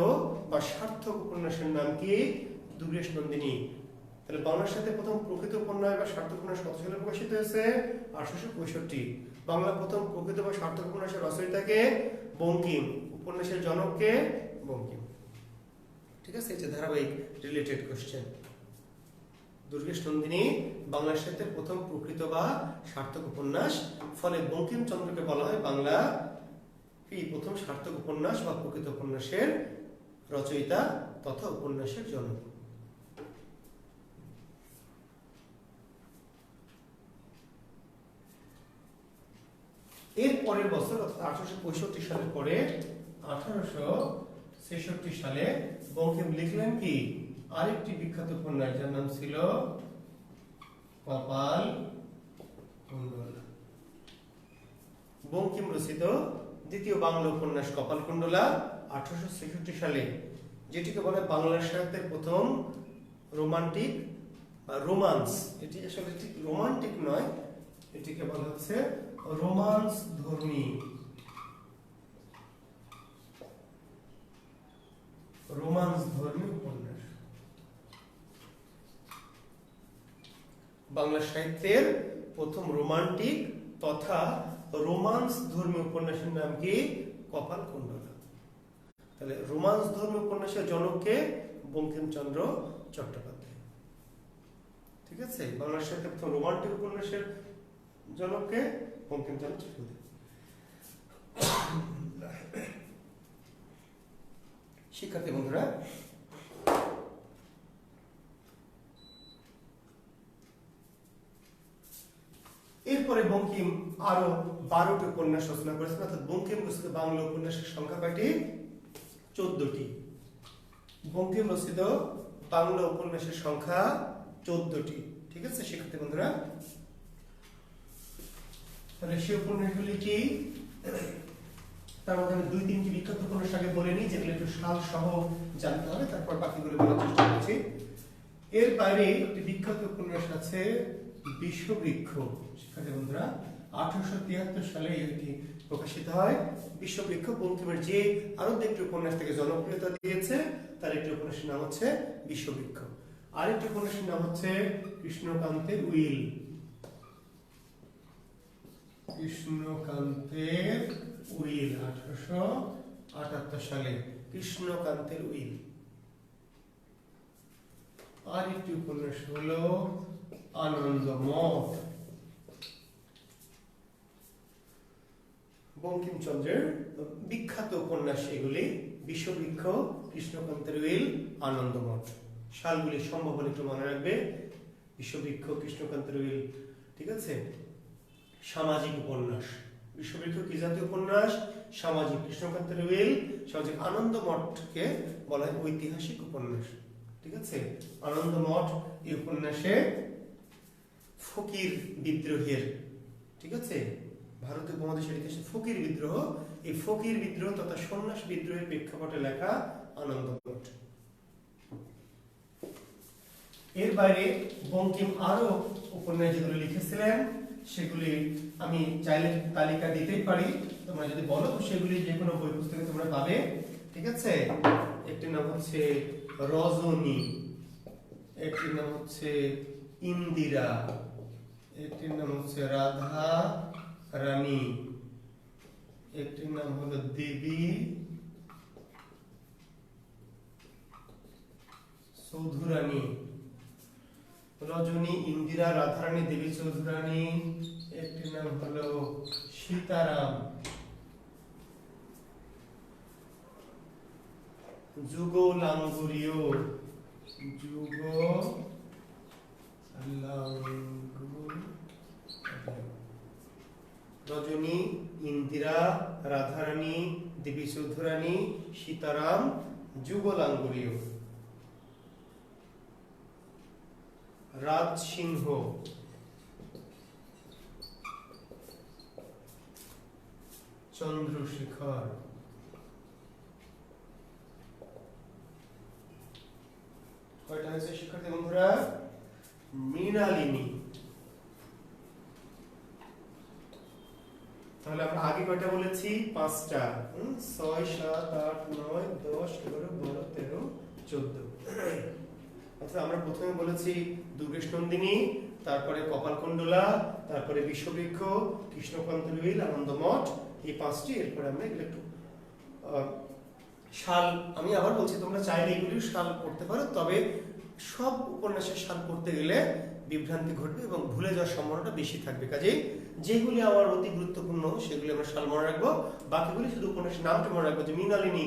বা সার্থক উপন্যাসের নাম কি? দুর্গেশ নন্দিনী। তাহলে বাংলা সাহিত্যে প্রথম প্রকৃত উপন্যাস বা সার্থক উপন্যাস কত সালে প্রকাশিত হয়েছে? 1865। বাংলা প্রথম প্রকৃত বা সার্থক উপন্যাসের রচয়িতাকে? বঙ্কিম। উপন্যাসের জনককে? বঙ্কিম। ঠিক আছে, এটা ধারাবাহিক রিলেটেড কোশ্চেন। দুর্গেশ নন্দিনী বাংলা সাহিত্যের প্রথম প্রকৃত বা সার্থক উপন্যাস, ফলে বঙ্কিমচন্দ্রকে বলা হয় বাংলা কি প্রথম সার্থক উপন্যাস বা প্রকৃত উপন্যাসের রচয়িতা তথা উপন্যাসের জনক। এর পরের বছর অর্থাৎ 1865 সালের পরে 1866 সালে বঙ্কিম লিখলেন কি? আরেকটি বিখ্যাত উপন্যাস, যার নাম ছিল কপাল কুণ্ডলা। বঙ্কিম রচিত দ্বিতীয় বাংলা উপন্যাস কপাল কুণ্ডলা 1866 সালে, যেটিকে বলে বাংলা সাহিত্যের প্রথম রোমান্টিক বা রোমান্স। এটি আসলে ঠিক রোমান্টিক নয়, এটিকে বলা হচ্ছে রোমান্স ধর্মী উপন্যাস। বাংলা সাহিত্যের প্রথম রোমান্টিক তথা রোমান্স ধর্মী উপন্যাসের নাম কি? কপাল কুণ্ডলা। তাহলে রোমান্স ধর্মী উপন্যাসের জনককে? বঙ্কিমচন্দ্র চট্টোপাধ্যায়। ঠিক আছে, বাংলা সাহিত্যের প্রথম রোমান্টিক উপন্যাসের জনককে? বঙ্কিমচন্দ্র চট্টোপাধ্যায়। শিক্ষার্থী বন্ধুরা, এরপরে বঙ্কিম আরো 12টি উপন্যাস রচনা করেছেন, অর্থাৎ বঙ্কিম রচিত বাংলা উপন্যাসের সংখ্যা কয়টি? 14টি। বঙ্কিম রচিত বাংলা উপন্যাসের সংখ্যা 14টি। ঠিক আছে শিক্ষার্থী বন্ধুরা, তাহলে সেই উপন্যাসগুলি কি? তার মধ্যে আমি 2-3টি বিখ্যাত উপন্যাস আগে বলে নিই, যেগুলো একটু সাল সহ জানতে হবে, তারপর বাকিগুলো বলার চেষ্টা করছি। এর বাইরে একটি বিখ্যাত উপন্যাস আছে বিশ্ববৃক্ষ। শিক্ষার্থী বন্ধুরা, 1873 সালে এটি প্রকাশিত হয়। বিশ্ববৃক্ষ বঙ্কিমের যে আরো একটি উপন্যাস থেকে জনপ্রিয়তা দিয়েছে, তার একটি উপন্যাসের নাম হচ্ছে বিশ্ববৃক্ষ। আরেকটি উপন্যাসের নাম হচ্ছে কৃষ্ণকান্তের উইল। কৃষ্ণকান্তের উইল 1878 সালে কৃষ্ণকান্তের উইল। আরেকটি উপন্যাস হলো আনন্দমঠ। বঙ্কিমচন্দ্রের বিখ্যাত উপন্যাস এগুলি, বিশ্ববৃক্ষ, কৃষ্ণকান্তের উইল, আনন্দমঠ। সালগুলি সম্ভব হলে একটু মনে রাখবে। বিশ্ববৃক্ষ, কৃষ্ণকান্তের উইল। ঠিক আছে, সামাজিক উপন্যাস। বিশ্ববৃক্ষ কি জাতীয় উপন্যাস? সামাজিক। কৃষ্ণকান্তের উইল সামাজিক। আনন্দমঠকে বলা হয় ঐতিহাসিক উপন্যাস। ঠিক আছে, আনন্দমঠ এই উপন্যাসে ফকির বিদ্রোহের, ঠিক আছে, ভারতীয় উপমহাদেশের ইতিহাসে ফকির বিদ্রোহ, এই ফকির বিদ্রোহ তথা সন্ন্যাস বিদ্রোহের প্রেক্ষাপটে লেখা আনন্দমঠ। এর বাইরে বঙ্কিম আরো উপন্যাস যেগুলো লিখেছিলেন, সেগুলি আমি চাইলে তালিকা দিতেই পারি, তোমরা যদি বলো তো সেগুলি যে কোনো বই পুস্তকে তোমরা পাবে। ঠিক আছে, একটির নাম হচ্ছে রজনী, একটির নাম হচ্ছে ইন্দিরা, একটির নাম হচ্ছে রাধা রানী, একটির নাম হলো দেবী চৌধুরানী। রজনী, ইন্দিরা, রাধারানী, দেবী চৌধুরানী। একটির নাম হলো সীতারাম। যুগলাঙ্গুরীয়, রজনী, ইন্দিরা, রাধারানী, দেবী চৌধুরানী, সীতারাম, যুগলাঙ্গুরীয়। রাজসিংহ, চন্দ্রশেখর। কয়টা হয়েছে শিক্ষার্থী বন্ধুরা? মৃণালিনী। তাহলে আমরা আগে কয়টা বলেছি? 5টা। 6 7 8 9 10 11 12 13 14। আচ্ছা, আমরা প্রথমে বলেছি দুর্গেশ নন্দিনী, তারপরে কপালকুণ্ডলা, তারপরে বিশ্ববৃক্ষ, কৃষ্ণকান্তের উইল, আনন্দমঠ, এই 5টি। এরপরে আমরা এগুলো একটু সাল, আমি আবার বলছি তোমরা চাইলে এগুলির সাল পড়তে পারো, তবে সব উপন্যাসের সাল পড়তে গেলে বিভ্রান্তি ঘটবে এবং ভুলে যাওয়ার সম্ভাবনাটা বেশি থাকবে। কাজেই যেগুলি আমার অতি গুরুত্বপূর্ণ সেগুলি আমরা সাল মনে রাখবো, বাকিগুলি শুধু উপন্যাসের নামটা মনে রাখবো। যে মৃণালিনী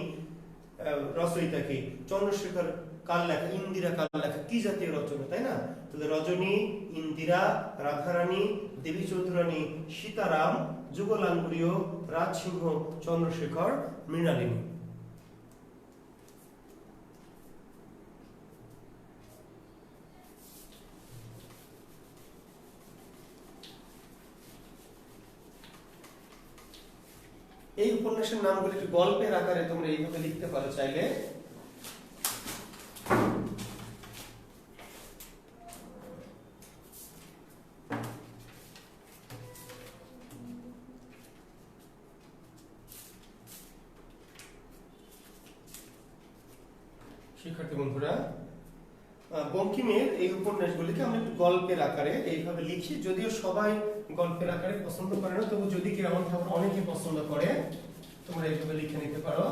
রচয়িতা কি, চন্দ্রশেখর কার লেখা, ইন্দিরা কার লেখা, কি জাতীয় রচনা, তাই না? তাহলে রজনী, ইন্দিরা, রাধারানী, দেবী চৌধুরানী, সীতারাম, যুগলাঙ্গুরীয়, রাজসিংহ, চন্দ্রশেখর, মৃণালিনী। এই উপন্যাসের নামগুলি গল্পের আকারে তোমরা এইভাবে লিখতে পারো চাইলে। শিক্ষার্থী বন্ধুরা, বঙ্কিমের এই উপন্যাসগুলিকে আমরা একটু গল্পের আকারে এইভাবে লিখি। যদিও সবাই গল্পের আকারে পছন্দ করে না, তবু যদি কেউ এমন থাকে অনেকে পছন্দ করে, তোমরা এইভাবে লিখে নিতে পারো।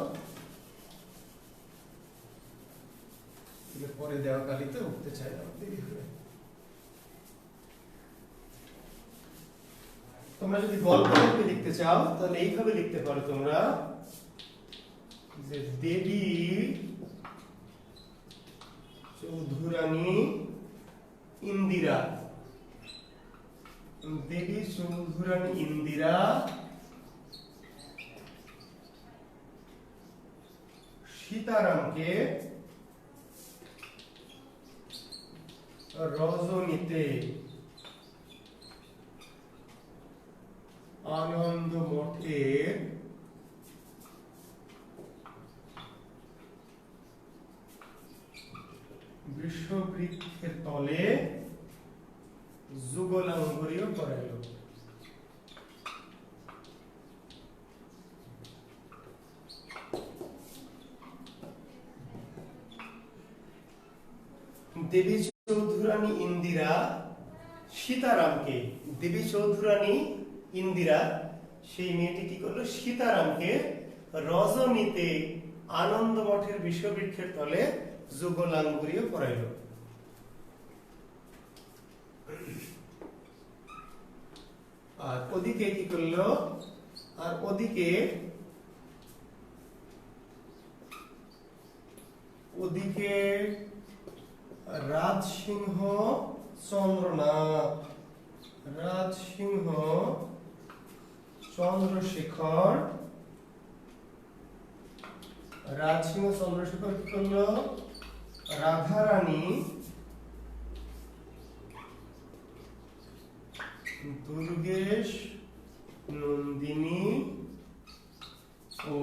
পরে দেওয়া কালিতে উঠতে চাই না, দেরি হবে। তোমরা যদি গল্প লিখতে চাও তাহলে এইভাবে লিখতে পারো তোমরা, যে দেবী চৌধুরানী ইন্দিরা, দেবী চৌধুরানী ইন্দিরা সীতারামকে রজনীতে আনন্দ মঠের বৃক্ষবৃক্ষের তলে যুগলাঙ্গুরীয় করাইল। দেবী চৌধুরানী ইন্দিরা সীতারামকে, দেবী চৌধুরানী ইন্দিরা সেই মেয়েটি কি করলো? সীতারামকে রজনীতে আনন্দ মঠের বৃক্ষবৃক্ষের তলে যুগলাঙ্গুরীয় করাইল। আর ওদিকে কি করলো? আর ওদিকে রাজসিংহ চন্দ্রনাথ, রাজসিংহ চন্দ্রশেখর, রাজসিংহ চন্দ্রশেখর কি করলো? রাধারানী, দুর্গেশ নন্দিনী ও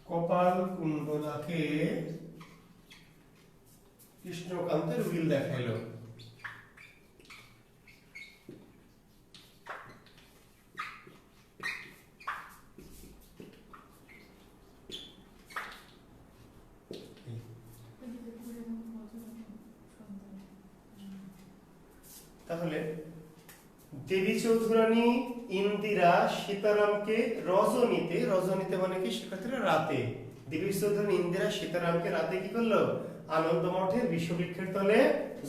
কপালকুণ্ডলাকে কৃষ্ণকান্তের উইল দেখাইল। তাহলে দেবী চৌধুরানী ইন্দিরা সীতারামকে রজনীতে, রজনীতে মানে কি শিক্ষার্থীরা? রাতে। দেবী চৌধুরানী ইন্দিরা সীতারামকে রাতে কি করলো? আনন্দ মঠের বৃক্ষবৃক্ষের তলে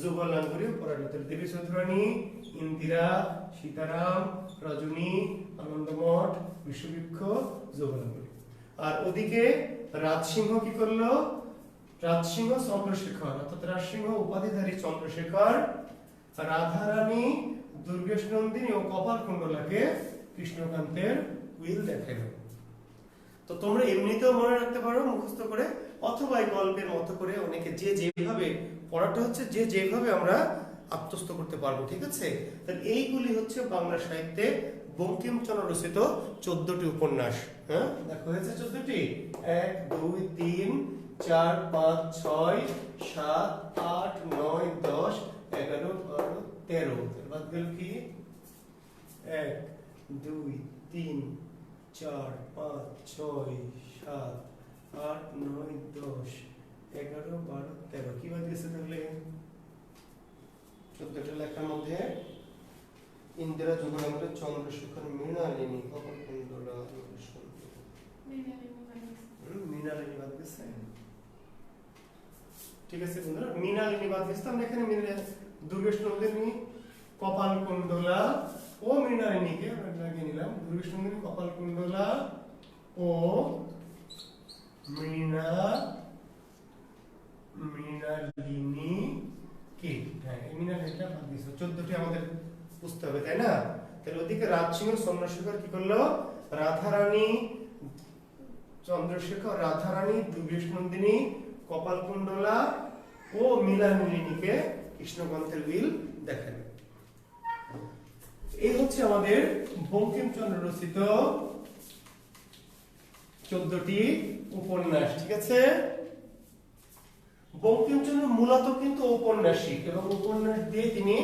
যুগলাঙ্গুরীয় করাইল। দেবী চৌধুরানী ইন্দিরা সীতারাম রজনী আনন্দমঠ বৃক্ষবৃক্ষ যুগলাঙ্গুরী। আর ওদিকে রাজসিংহ কি করলো? রাজসিংহ চন্দ্রশেখর, অর্থাৎ রাজসিংহ উপাধিধারী চন্দ্রশেখর রাধারানী, দুর্গেশ নন্দিনী ও কপালকুণ্ডলাকে কৃষ্ণকান্তের উইল দেখাইল। তো তোমরা এমনিতেও মনে রাখতে পারো মুখস্থ করে, অথবা এই গল্পের মতো করে অনেকে যে যেভাবে পড়াটা হচ্ছে যে যেভাবে আমরা আত্মস্থ করতে পারবো। ঠিক আছে? তাহলে এইগুলি হচ্ছে বাংলা সাহিত্যে বঙ্কিমচন্দ্র রচিত 14টি উপন্যাস। হ্যাঁ, দেখো হয়েছে 14টি। 1 2 3 4 5 6 7 8 9 10 11 12 13। বাদ গেল কি? 1 2 3 4 5 6 7 8 9 10 11 12 13 কি বাদ গেছে তাহলে 14টা লেখার মধ্যে ইন্দিরা যুগনামে চন্দ্রশেখর মৃণালিনী কপালকুণ্ডলা মৃণালিনী বাদ গেছে ঠিক আছে বন্ধুরা মৃণালিনী বাদ গেছে আমরা এখানে দুর্গেশ নন্দিনী কপালকুণ্ডলা ও মৃণালিনীকে আমরা লাগিয়ে নিলাম দুর্গেশ নন্দিনী কপালকুণ্ডলা ও মৃণালিনী কি হ্যাঁ মৃণালিনীটা বাদ দিয়েছে 14টি আমাদের বুঝতে হবে তাই না তাহলে ওদিকে রাজসিংহ চন্দ্রশেখর কি করলো রাধারানী চন্দ্রশেখর রাধারানী দুর্গেশ নন্দিনী কপালকুণ্ডলা ও মৃণালিনীকে কৃষ্ণকান্তের উইল দেখাবে এই হচ্ছে আমাদের বঙ্কিমচন্দ্র রচিত 14টি উপন্যাস ঠিক আছে বঙ্কিমচন্দ্র মূলত কিন্তু ঔপন্যাসিক এবং উপন্যাস দিয়ে তিনি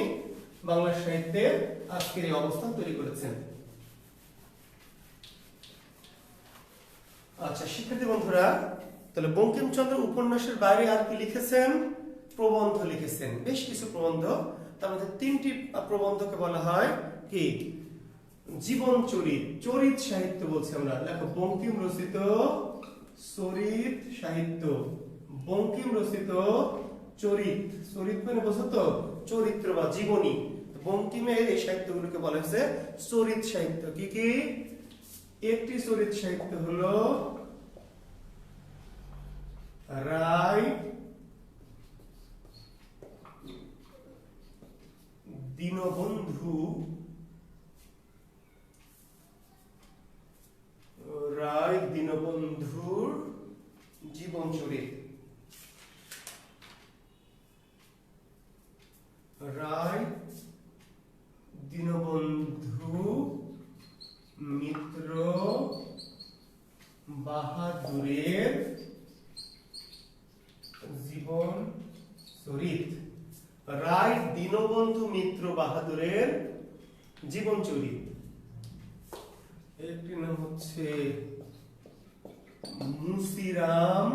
বাংলা সাহিত্যের আজকের এই অবস্থান তৈরি করেছেন আচ্ছা শিক্ষার্থী বন্ধুরা তাহলে বঙ্কিমচন্দ্র উপন্যাসের বাইরে আর কি লিখেছেন প্রবন্ধ লিখেছেন বেশ কিছু প্রবন্ধ তার মধ্যে 3টি প্রবন্ধকে বলা হয় কি জীবন চরিত চরিত সাহিত্য বলছি আমরা লেখো বঙ্কিম রচিত চরিত সাহিত্য বঙ্কিম রচিত চরিত চরিত মানে বোঝো তো চরিত্র বা জীবনী বঙ্কিমের এই সাহিত্যগুলোকে বলা হয়েছে চরিত সাহিত্য কি কি একটি চরিত সাহিত্য হলো রায় দীনবন্ধু রায় দীনবন্ধুর জীবন চরিত রায় দীনবন্ধু মিত্র বাহাদুরের জীবন চরিত রায় দীনবন্ধু মিত্র বাহাদুরের জীবন চরিত একটি নাম হচ্ছে মুসিরাম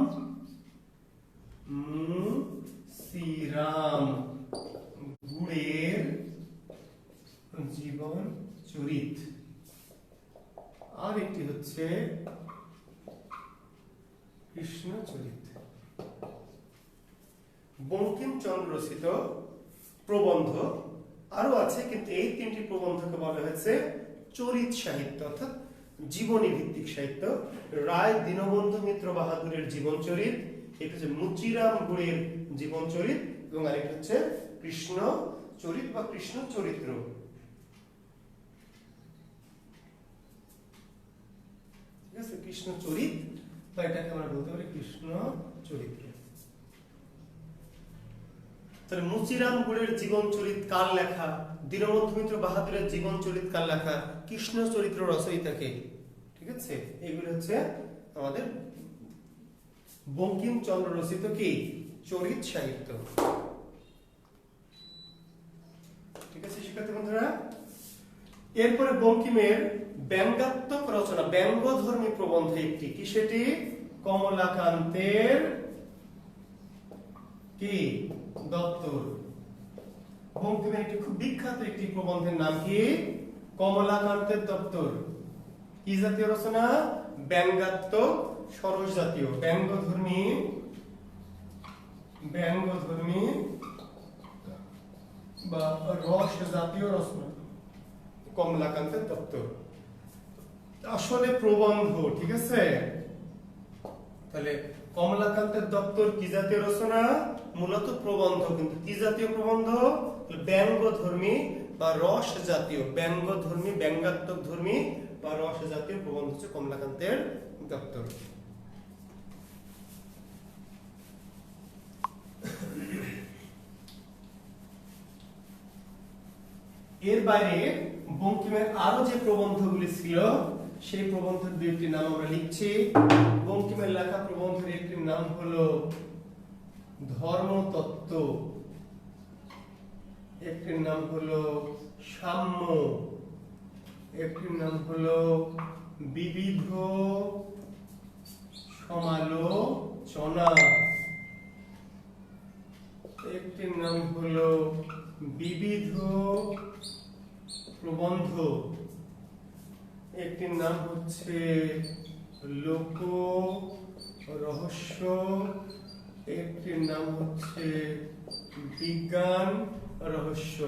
গুড়ের জীবন চরিত আর একটি হচ্ছে কৃষ্ণ চরিত বঙ্কিমচন্দ্র রচিত প্রবন্ধ আরো আছে কিন্তু এই 3টি প্রবন্ধকে বলা হয়েছে চরিত সাহিত্য অর্থাৎ জীবনী ভিত্তিক সাহিত্য রায় দীনবন্ধু মিত্র বাহাদুরের জীবন চরিত এটা হচ্ছে মুচিরাম গুড়ের জীবন চরিত এবং আরেকটা হচ্ছে কৃষ্ণ চরিত বা কৃষ্ণ চরিত্র ঠিক আছে কৃষ্ণ চরিত বা এটাকে আমরা বলতে পারি কৃষ্ণ চরিত্র তাহলে মুচিরাম গুড়ের জীবন চরিত কার লেখা দীনবন্ধু মিত্র বাহাদুরের জীবন চরিত কার লেখা কৃষ্ণ চরিত্র রচয়িতাকে ঠিক আছে এগুলো হচ্ছে আমাদের বঙ্কিমচন্দ্র রচিত কি চরিত সাহিত্য ঠিক আছে শিক্ষার্থী বন্ধুরা এরপরে বঙ্কিমের ব্যঙ্গাত্মক রচনা ব্যঙ্গধর্মী প্রবন্ধ একটি কি সেটি কমলাকান্তের কি দপ্তর বঙ্কিমের একটি খুব বিখ্যাত একটি প্রবন্ধের নাম কি কমলাকান্তের দপ্তর কি জাতীয় রচনা ব্যঙ্গাত্মক সরস জাতীয় ব্যঙ্গধর্মী বা রস জাতীয় রচনা কমলাকান্তের দপ্তর আসলে প্রবন্ধ ঠিক আছে তাহলে কমলাকান্তের দপ্তর কি জাতীয় রচনা মূলত প্রবন্ধ কিন্তু কি জাতীয় প্রবন্ধ ব্যঙ্গধর্মী বা রস জাতীয় ব্যঙ্গধর্মী ব্যঙ্গাত্মক ধর্মী বা রস জাতীয় প্রবন্ধ হচ্ছে কমলাকান্তের দপ্তর এর বাইরে বঙ্কিমের আরো যে প্রবন্ধগুলি ছিল সেই প্রবন্ধের দুইটি নাম আমরা লিখছি বঙ্কিমের লেখা প্রবন্ধের একটি নাম হলো ধর্মতত্ত্ব একটির নাম হলো সাম্য একটির নাম হলো বিবিধ সমালোচনা, একটির নাম হলো বিবিধ প্রবন্ধ, একটির নাম হচ্ছে লোক রহস্য, একটির নাম হচ্ছে বিজ্ঞান রহস্য।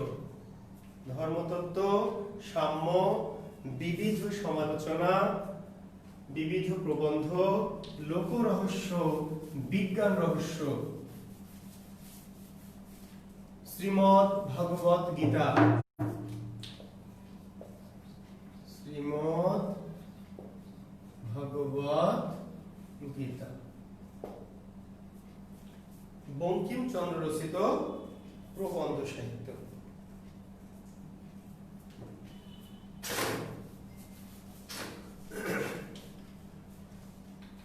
ধর্মতত্ত্ব, সাম্য, বিবিধ সমালোচনা, বিবিধ প্রবন্ধ, লোক রহস্য, বিজ্ঞান রহস্য। শ্রীমদ্ ভগবত গীতা, শ্রীমদ্ ভগবত গীতা বঙ্কিমচন্দ্র রচিত প্রবন্ধ সাহিত্য।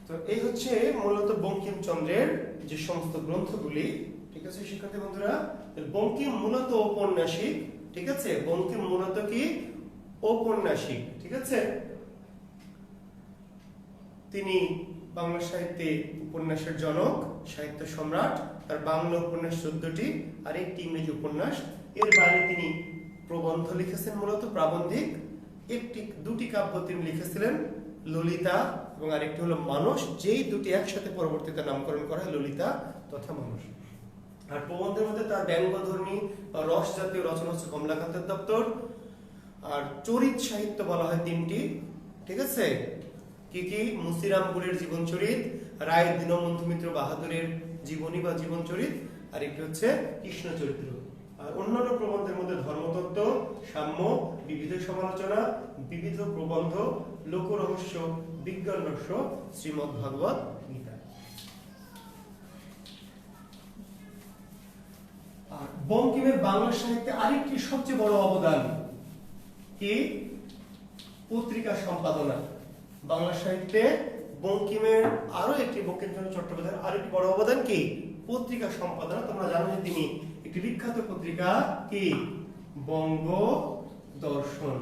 তো এই হচ্ছে মূলত বঙ্কিমচন্দ্রের যে সমস্ত গ্রন্থগুলি, ঠিক আছে শিক্ষার্থী বন্ধুরা। বঙ্কিম মূলত ঔপন্যাসিক, ঠিক আছে, বঙ্কিম মূলত কি ঔপন্যাসিক, ঠিক আছে। তিনি বাংলা সাহিত্যে উপন্যাসের জনক, সাহিত্য সম্রাট। তার বাংলা উপন্যাস 14টি আর একটি ইংরেজি উপন্যাস। এর বাইরে তিনি প্রবন্ধ লিখেছেন, মূলত প্রাবন্ধিক। দুটি কাব্য তিনি লিখেছিলেন, ললিতা এবং আরেকটি হলো মানস, যেই দুটি একসাথে পরবর্তীতে নামকরণ করা হয় ললিতা তথা মানস। আর প্রবন্ধের মধ্যে তার ব্যঙ্গধর্মী রস জাতীয় রচনা হচ্ছে কমলাকান্তের দপ্তর। আর চরিত সাহিত্য বলা হয় 3টি, ঠিক আছে। কি কি? মুসিরামপুরের জীবন চরিত, রায় দীনবন্ধু মিত্র বাহাদুরের জীবনী বা জীবন চরিত, আর একটি হচ্ছে কৃষ্ণ চরিত্র। আর অন্যান্য প্রবন্ধের মধ্যে ধর্মতত্ত্ব, সাম্য, বিবিধ সমালোচনা, বিবিধ প্রবন্ধ, লোক রহস্য, বিজ্ঞান রহস্য, শ্রীমদ্ ভাগবত গীতা। আর বঙ্কিমের বাংলা সাহিত্যে আরেকটি সবচেয়ে বড় অবদান কি? পত্রিকা সম্পাদনা। বাংলা সাহিত্যে বঙ্কিমের আরো একটি, বঙ্কিমচন্দ্র চট্টোপাধ্যায়ের আরেকটি বড় অবদান কি? পত্রিকা সম্পাদনা। তোমরা জানো যে তিনি একটি বিখ্যাত পত্রিকা কি বঙ্গ দর্শন,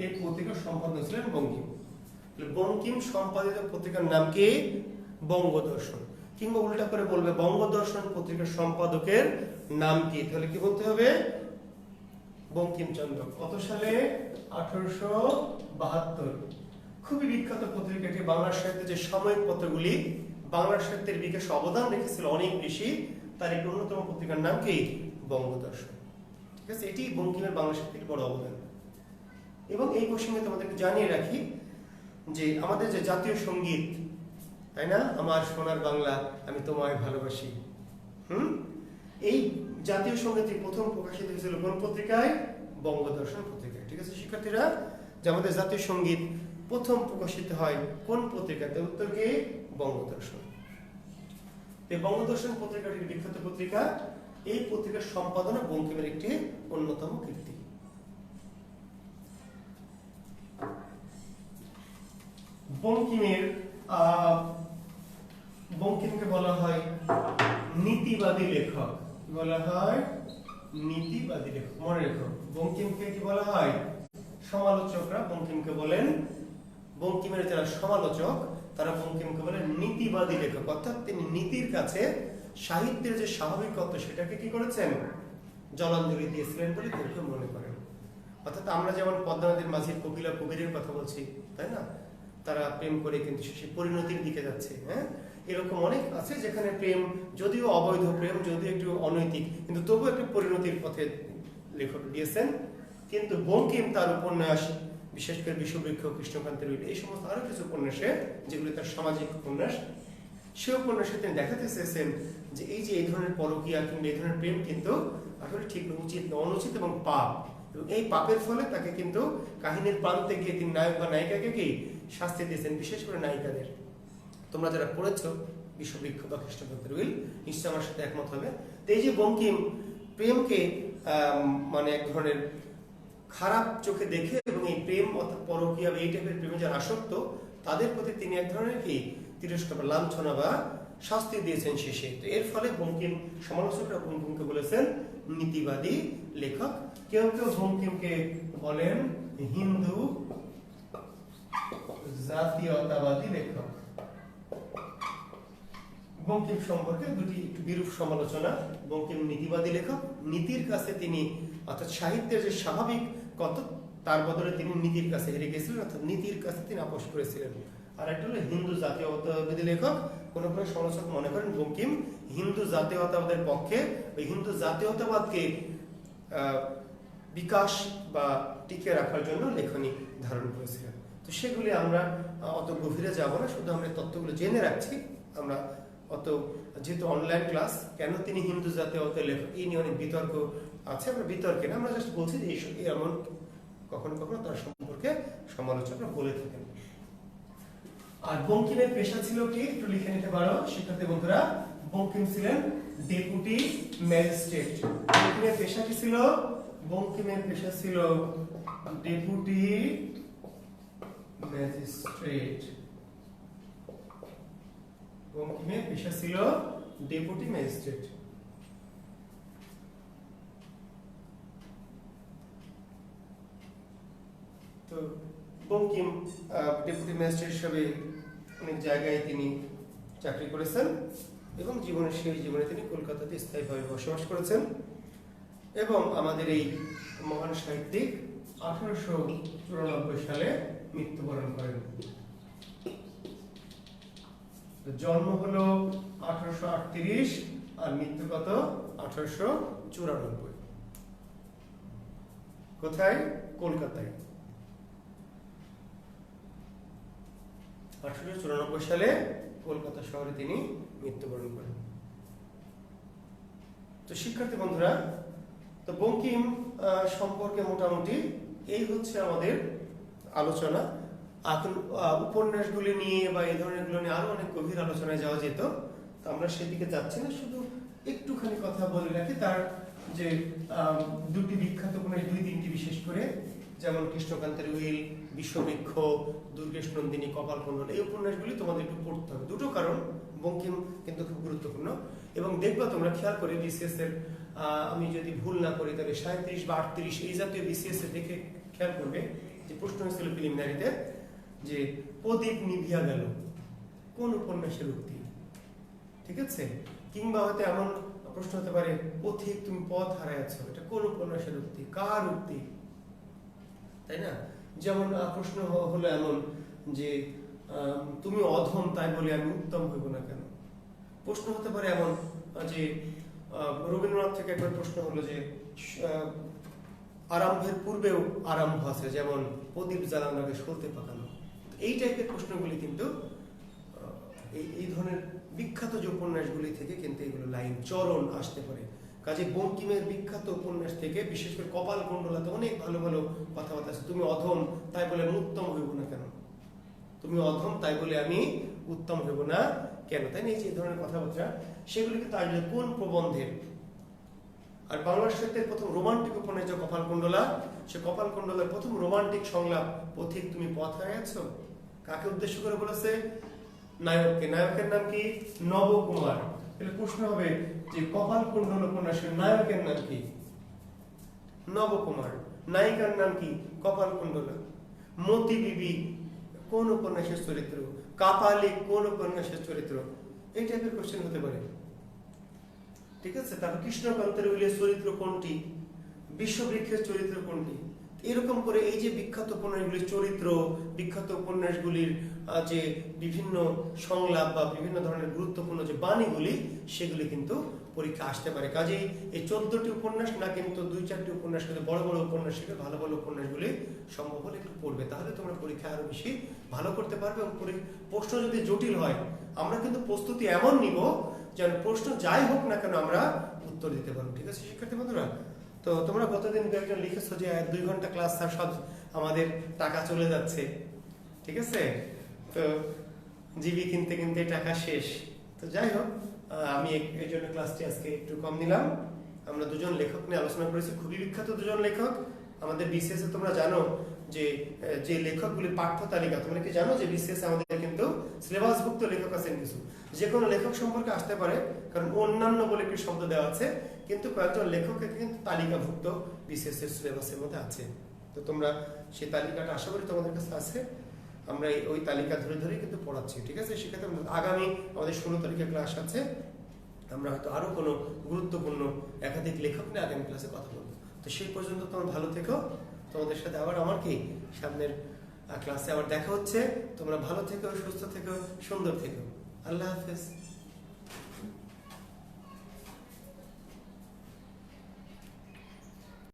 এই পত্রিকার সম্পাদক ছিলেন বঙ্কিম। বঙ্কিম সম্পাদিত পত্রিকার নাম কি? বঙ্গদর্শন। কিংবা উল্টা করে বলবে বঙ্গদর্শন পত্রিকার সম্পাদকের নাম কি? তাহলে কি বলতে হবে? বঙ্কিমচন্দ্র। কত সালে? 1872। খুবই বিখ্যাত পত্রিকাটি। বাংলা সাহিত্যে যে সাময়িক পত্রগুলি বাংলা সাহিত্যের বিকাশে অবদান রেখেছিল অনেক বেশি, তার একটি অন্যতম পত্রিকার নাম কি? বঙ্গদর্শন, ঠিক আছে। এটি বঙ্কিমের বাংলা সাহিত্যের বড় অবদান। এবং এই প্রসঙ্গে তোমাদেরকে জানিয়ে রাখি যে আমাদের যে জাতীয় সঙ্গীত, তাই না, আমার সোনার বাংলা আমি তোমায় ভালোবাসি, এই জাতীয় সঙ্গীতটি প্রথম প্রকাশিত হয়েছিল কোন পত্রিকায়? বঙ্গদর্শন পত্রিকায়, ঠিক আছে শিক্ষার্থীরা। যে আমাদের জাতীয় সঙ্গীত প্রথম প্রকাশিত হয় কোন পত্রিকাতে? উত্তর কি? বঙ্গদর্শন। এই বঙ্গদর্শন পত্রিকাটি বিখ্যাত পত্রিকা। এই পত্রিকার সম্পাদনা বঙ্কিমের একটি অন্যতম কীর্তি। বঙ্কিমকে বলা হয় নীতিবাদী লেখক। বলা হয় নীতিবাদী লেখক, মনে রেখো। বঙ্কিমকে কি বলা হয়? সমালোচকরা বঙ্কিমকে বলেন, বঙ্কিমের যারা সমালোচক তারা বঙ্কিমকে বলেন নীতিবাদী লেখক। অর্থাৎ তিনি নীতির কাছে সাহিত্যের যে স্বাভাবিকত্ব সেটাকে কি করেছেন? জলাঞ্জলি দিয়েছিলেন বলে কেউ মনে করেন। অর্থাৎ আমরা যেমন পদ্মা নদীর মাঝির কপিলা কবিরের কথা বলছি, তাই না, তারা প্রেম করে কিন্তু শেষে পরিণতির দিকে যাচ্ছে। হ্যাঁ, এরকম অনেক আছে যেখানে প্রেম যদিও অবৈধ প্রেম, যদিও একটু অনৈতিক, কিন্তু তবুও একটু পরিণতির পথে লেখক দিয়েছেন। কিন্তু বঙ্কিম তার উপন্যাস, বিশেষ করে বিষবৃক্ষ, কৃষ্ণকান্তের উইল, এই সমস্ত আরো কিছু উপন্যাসে যেগুলি তার সামাজিক উপন্যাস, সে উপন্যাসে তিনি দেখাতে চেয়েছেন যে এই যে এই ধরনের পরকীয়া কিংবা এই ধরনের প্রেম কিন্তু আসলে ঠিক উচিত না, অনুচিত এবং পাপ। এবং এই পাপের ফলে তাকে কিন্তু কাহিনীর প্রান্তে গিয়ে তিনি নায়ক বা নায়িকাকে কি শাস্তি দিয়েছেন, বিশেষ করে নায়িকাদের। তোমরা যারা পড়েছ বিষবৃক্ষ বা কৃষ্ণকান্তের উইল নিশ্চয় আমার সাথে একমত হবে। তো এই যে বঙ্কিম প্রেমকে মানে এক ধরনের খারাপ চোখে দেখে এবং এই প্রেম অর্থাৎ পরকীয়া এই টাইপের প্রেমে যারা আসক্ত তাদের প্রতি তিনি এক ধরনের কি তিরস্কার বা লাঞ্ছনা বা শাস্তি দিয়েছেন শেষে। তো এর ফলে বঙ্কিম, সমালোচকরা বঙ্কিমকে বলেছেন নীতিবাদী লেখক। কেউ কেউ বঙ্কিমকে বলেন হিন্দু জাতীয়তাবাদী লেখক। বঙ্কিম সম্পর্কে দুটি বিরূপ সমালোচনা। বঙ্কিম নীতিবাদী লেখক, নীতির কাছে তিনি অর্থাৎ সাহিত্যের যে স্বাভাবিক কত তার বদলে তিনি নীতির কাছে হেরে গেছিলেন, অর্থাৎ নীতির কাছে তিনি আপোষ করেছিলেন। আর একটা হলো হিন্দু জাতীয়তাবাদী লেখক। কোন কোন সমালোচক মনে করেন বঙ্কিম হিন্দু জাতীয়তাবাদের পক্ষে, ওই হিন্দু জাতীয়তাবাদকে বিকাশ বা টিকে রাখার জন্য লেখনী ধারণ করেছিলেন। তো সেগুলি আমরা অত গভীরে যাব না, শুধু আমরা তথ্যগুলো জেনে রাখছি। আমরা অত যেহেতু অনলাইন ক্লাস, কেন তিনি হিন্দু জাতীয়তাবাদের লেখক এই নিয়ে অনেক বিতর্ক আছে, আমরা বিতর্কে না, আমরা জাস্ট বলছি যে এমন কখনো কখনো তার সম্পর্কে সমালোচকরা বলে থাকেন। আর বঙ্কিমের পেশা ছিল কি একটু লিখে নিতে পারো শিক্ষার্থী বন্ধুরা। বঙ্কিম ছিলেন ডেপুটি ম্যাজিস্ট্রেট। বঙ্কিমের পেশা কি ছিল? বঙ্কিমের পেশা ছিল ডেপুটি ম্যাজিস্ট্রেট। বঙ্কিমের পেশা ছিল ডেপুটি ম্যাজিস্ট্রেট। তো বঙ্কিম ডেপুটি ম্যাজিস্ট্রেট হিসেবে অনেক জায়গায় তিনি চাকরি করেছেন এবং জীবনের শেষ জীবনে তিনি কলকাতাতে স্থায়ীভাবে বসবাস করেছেন। এবং আমাদের এই মহান সাহিত্যিক 1894 সালে মৃত্যুবরণ করেন। জন্ম হলো 1838 আর মৃত্যু কত? 1894। কোথায়? কলকাতায়। 1894 সালে কলকাতা শহরে তিনি মৃত্যুবরণ করেন। তো শিক্ষার্থী বন্ধুরা, তো বঙ্কিম সম্পর্কে মোটামুটি এই হচ্ছে আমাদের আলোচনা। এখন উপন্যাসগুলি নিয়ে বা এই ধরনের গুলো নিয়ে আরো অনেক গভীর আলোচনায় যাওয়া যেত, তো আমরা সেদিকে যাচ্ছি না, শুধু একটুখানি কথা বলে রাখি তার যে দুটি বিখ্যাত উপন্যাস, দুই তিনটি বিশেষ করে, যেমন কৃষ্ণকান্তের উইল, বিশ্ববৃক্ষ, দুর্গেশ নন্দিনী, কপালকুণ্ডল, এই উপন্যাসগুলি তোমাদের একটু পড়তে হবে। দুটো কারণ, বঙ্কিম কিন্তু খুব গুরুত্বপূর্ণ। এবং দেখবা তোমরা খেয়াল করে বিসিএস এর আমি যদি ভুল না করি তাহলে 37 বা 38 এই জাতীয় বিসিএস এর দেখে খেয়াল করবে যে প্রশ্ন হয়েছিল প্রিলিমিনারিতে যে প্রদীপ নিভিয়া গেল কোন উপন্যাসের উক্তি, ঠিক আছে? কিংবা হয়তো এমন প্রশ্ন হতে পারে পথিক তুমি পথ হারাইয়াছ, এটা কোন উপন্যাসের উক্তি, কার উক্তি, তাই না? যেমন প্রশ্ন হলো এমন যে তুমি অধম তাই বলে আমি উত্তম হইব না কেন। প্রশ্ন হতে পারে এমন যে রবীন্দ্রনাথ থেকে একবার প্রশ্ন হলো যে আরম্ভের পূর্বেও আরম্ভ আছে, যেমন প্রদীপ জ্বালানোর আগে সলতে পাকানো। এই টাইপের প্রশ্নগুলি কিন্তু এই ধরনের বিখ্যাত যে উপন্যাসগুলি থেকে কিন্তু এগুলো লাইন চরণ আসতে পারে। কাজে বঙ্কিমের বিখ্যাত উপন্যাস থেকে বিশেষ করে কপালকুণ্ডলাতে অনেক ভালো ভালো কথাবার্তা আছে। তুমি অধম তাই বলে আমি উত্তম হইব না কেন, তুমি অধম তাই বলে আমি উত্তম হইব না কেন, তাই না? এই যে ধরনের কথাবার্তা সেগুলি কিন্তু আসলে কোন প্রবন্ধের। আর বাংলা সাহিত্যের প্রথম রোমান্টিক উপন্যাস যে কপালকুণ্ডলা, সে কপালকুণ্ডলার প্রথম রোমান্টিক সংলাপ পথিক তুমি পথ হারিয়েছ কাকে উদ্দেশ্য করে বলেছে? নায়ককে। নায়কের নাম কি? নবকুমার। তাহলে প্রশ্ন হবে যে কপালকুণ্ডল উপন্যাসের নায়কের নাম কি? নবকুমার। নায়িকার নাম কি? কপালকুণ্ডলা। মতি বিবি কোন উপন্যাসের চরিত্র? কাপালিক কোন উপন্যাসের চরিত্র? এই টাইপের কোশ্চেন হতে পারে, ঠিক আছে? তারপর কৃষ্ণকান্তের উইলের চরিত্র কোনটি? বিশ্ববৃক্ষের চরিত্র কোনটি? এরকম করে এই যে বিখ্যাত উপন্যাসগুলির চরিত্র, বিখ্যাত উপন্যাসগুলির যে বিভিন্ন সংলাপ বা বিভিন্ন ধরনের গুরুত্বপূর্ণ যে বাণীগুলি, সেগুলি কিন্তু পরীক্ষা আসতে পারে। কাজেই এই 14টি উপন্যাস না, কিন্তু 2-4টি উপন্যাস, কিন্তু বড় বড় উপন্যাস থেকে ভালো ভালো উপন্যাসগুলি সম্ভব হলে একটু পড়বে, তাহলে তোমরা পরীক্ষা আরো বেশি ভালো করতে পারবে। এবং প্রশ্ন যদি জটিল হয়, আমরা কিন্তু প্রস্তুতি এমন নিব যেন প্রশ্ন যাই হোক না কেন আমরা উত্তর দিতে পারবো, ঠিক আছে শিক্ষার্থী বন্ধুরা? তো তোমরা গতদিন একজন লিখেছো যে 2 ঘন্টা ক্লাস স্যার, সব আমাদের টাকা চলে যাচ্ছে, ঠিক আছে? তো জিবি কিনতে কিনতে টাকা শেষ। তো যাই হোক, আমি এই জন্য ক্লাসটি আজকে একটু কম নিলাম। আমরা দুজন লেখক নিয়ে আলোচনা করেছি, খুবই বিখ্যাত দুজন লেখক আমাদের বিসিএস এ। তোমরা জানো যে যে লেখকগুলির পাঠ্য তালিকা, তোমরা কি জানো যে বিসিএস আমাদের কিন্তু সিলেবাসভুক্ত লেখক আছেন কিছু, যে কোনো লেখক সম্পর্কে আসতে পারে, কারণ অন্যান্য বলে একটি শব্দ দেওয়া আছে, কিন্তু কয়েকজন লেখকের কিন্তু তালিকাভুক্ত বিসিএস এর সিলেবাসের মধ্যে আছে। তো তোমরা সেই তালিকাটা আশা করি তোমাদের কাছে আছে। আমরা ওই তালিকা ধরে ধরে কিন্তু পড়াচ্ছি, ঠিক আছে? সেক্ষেত্রে আগামী আমাদের 16 তারিখে ক্লাস আছে, আমরা হয়তো আরো কোনো গুরুত্বপূর্ণ একাধিক লেখক নিয়ে আগামী ক্লাসে কথা বলবো। তো সেই পর্যন্ত তোমরা ভালো থেকো, তোমাদের সাথে আবার আমার কি সামনের ক্লাসে আবার দেখা হচ্ছে। তোমরা ভালো থেকো, সুস্থ থেকো, সুন্দর থেকো। আল্লাহ হাফেজ।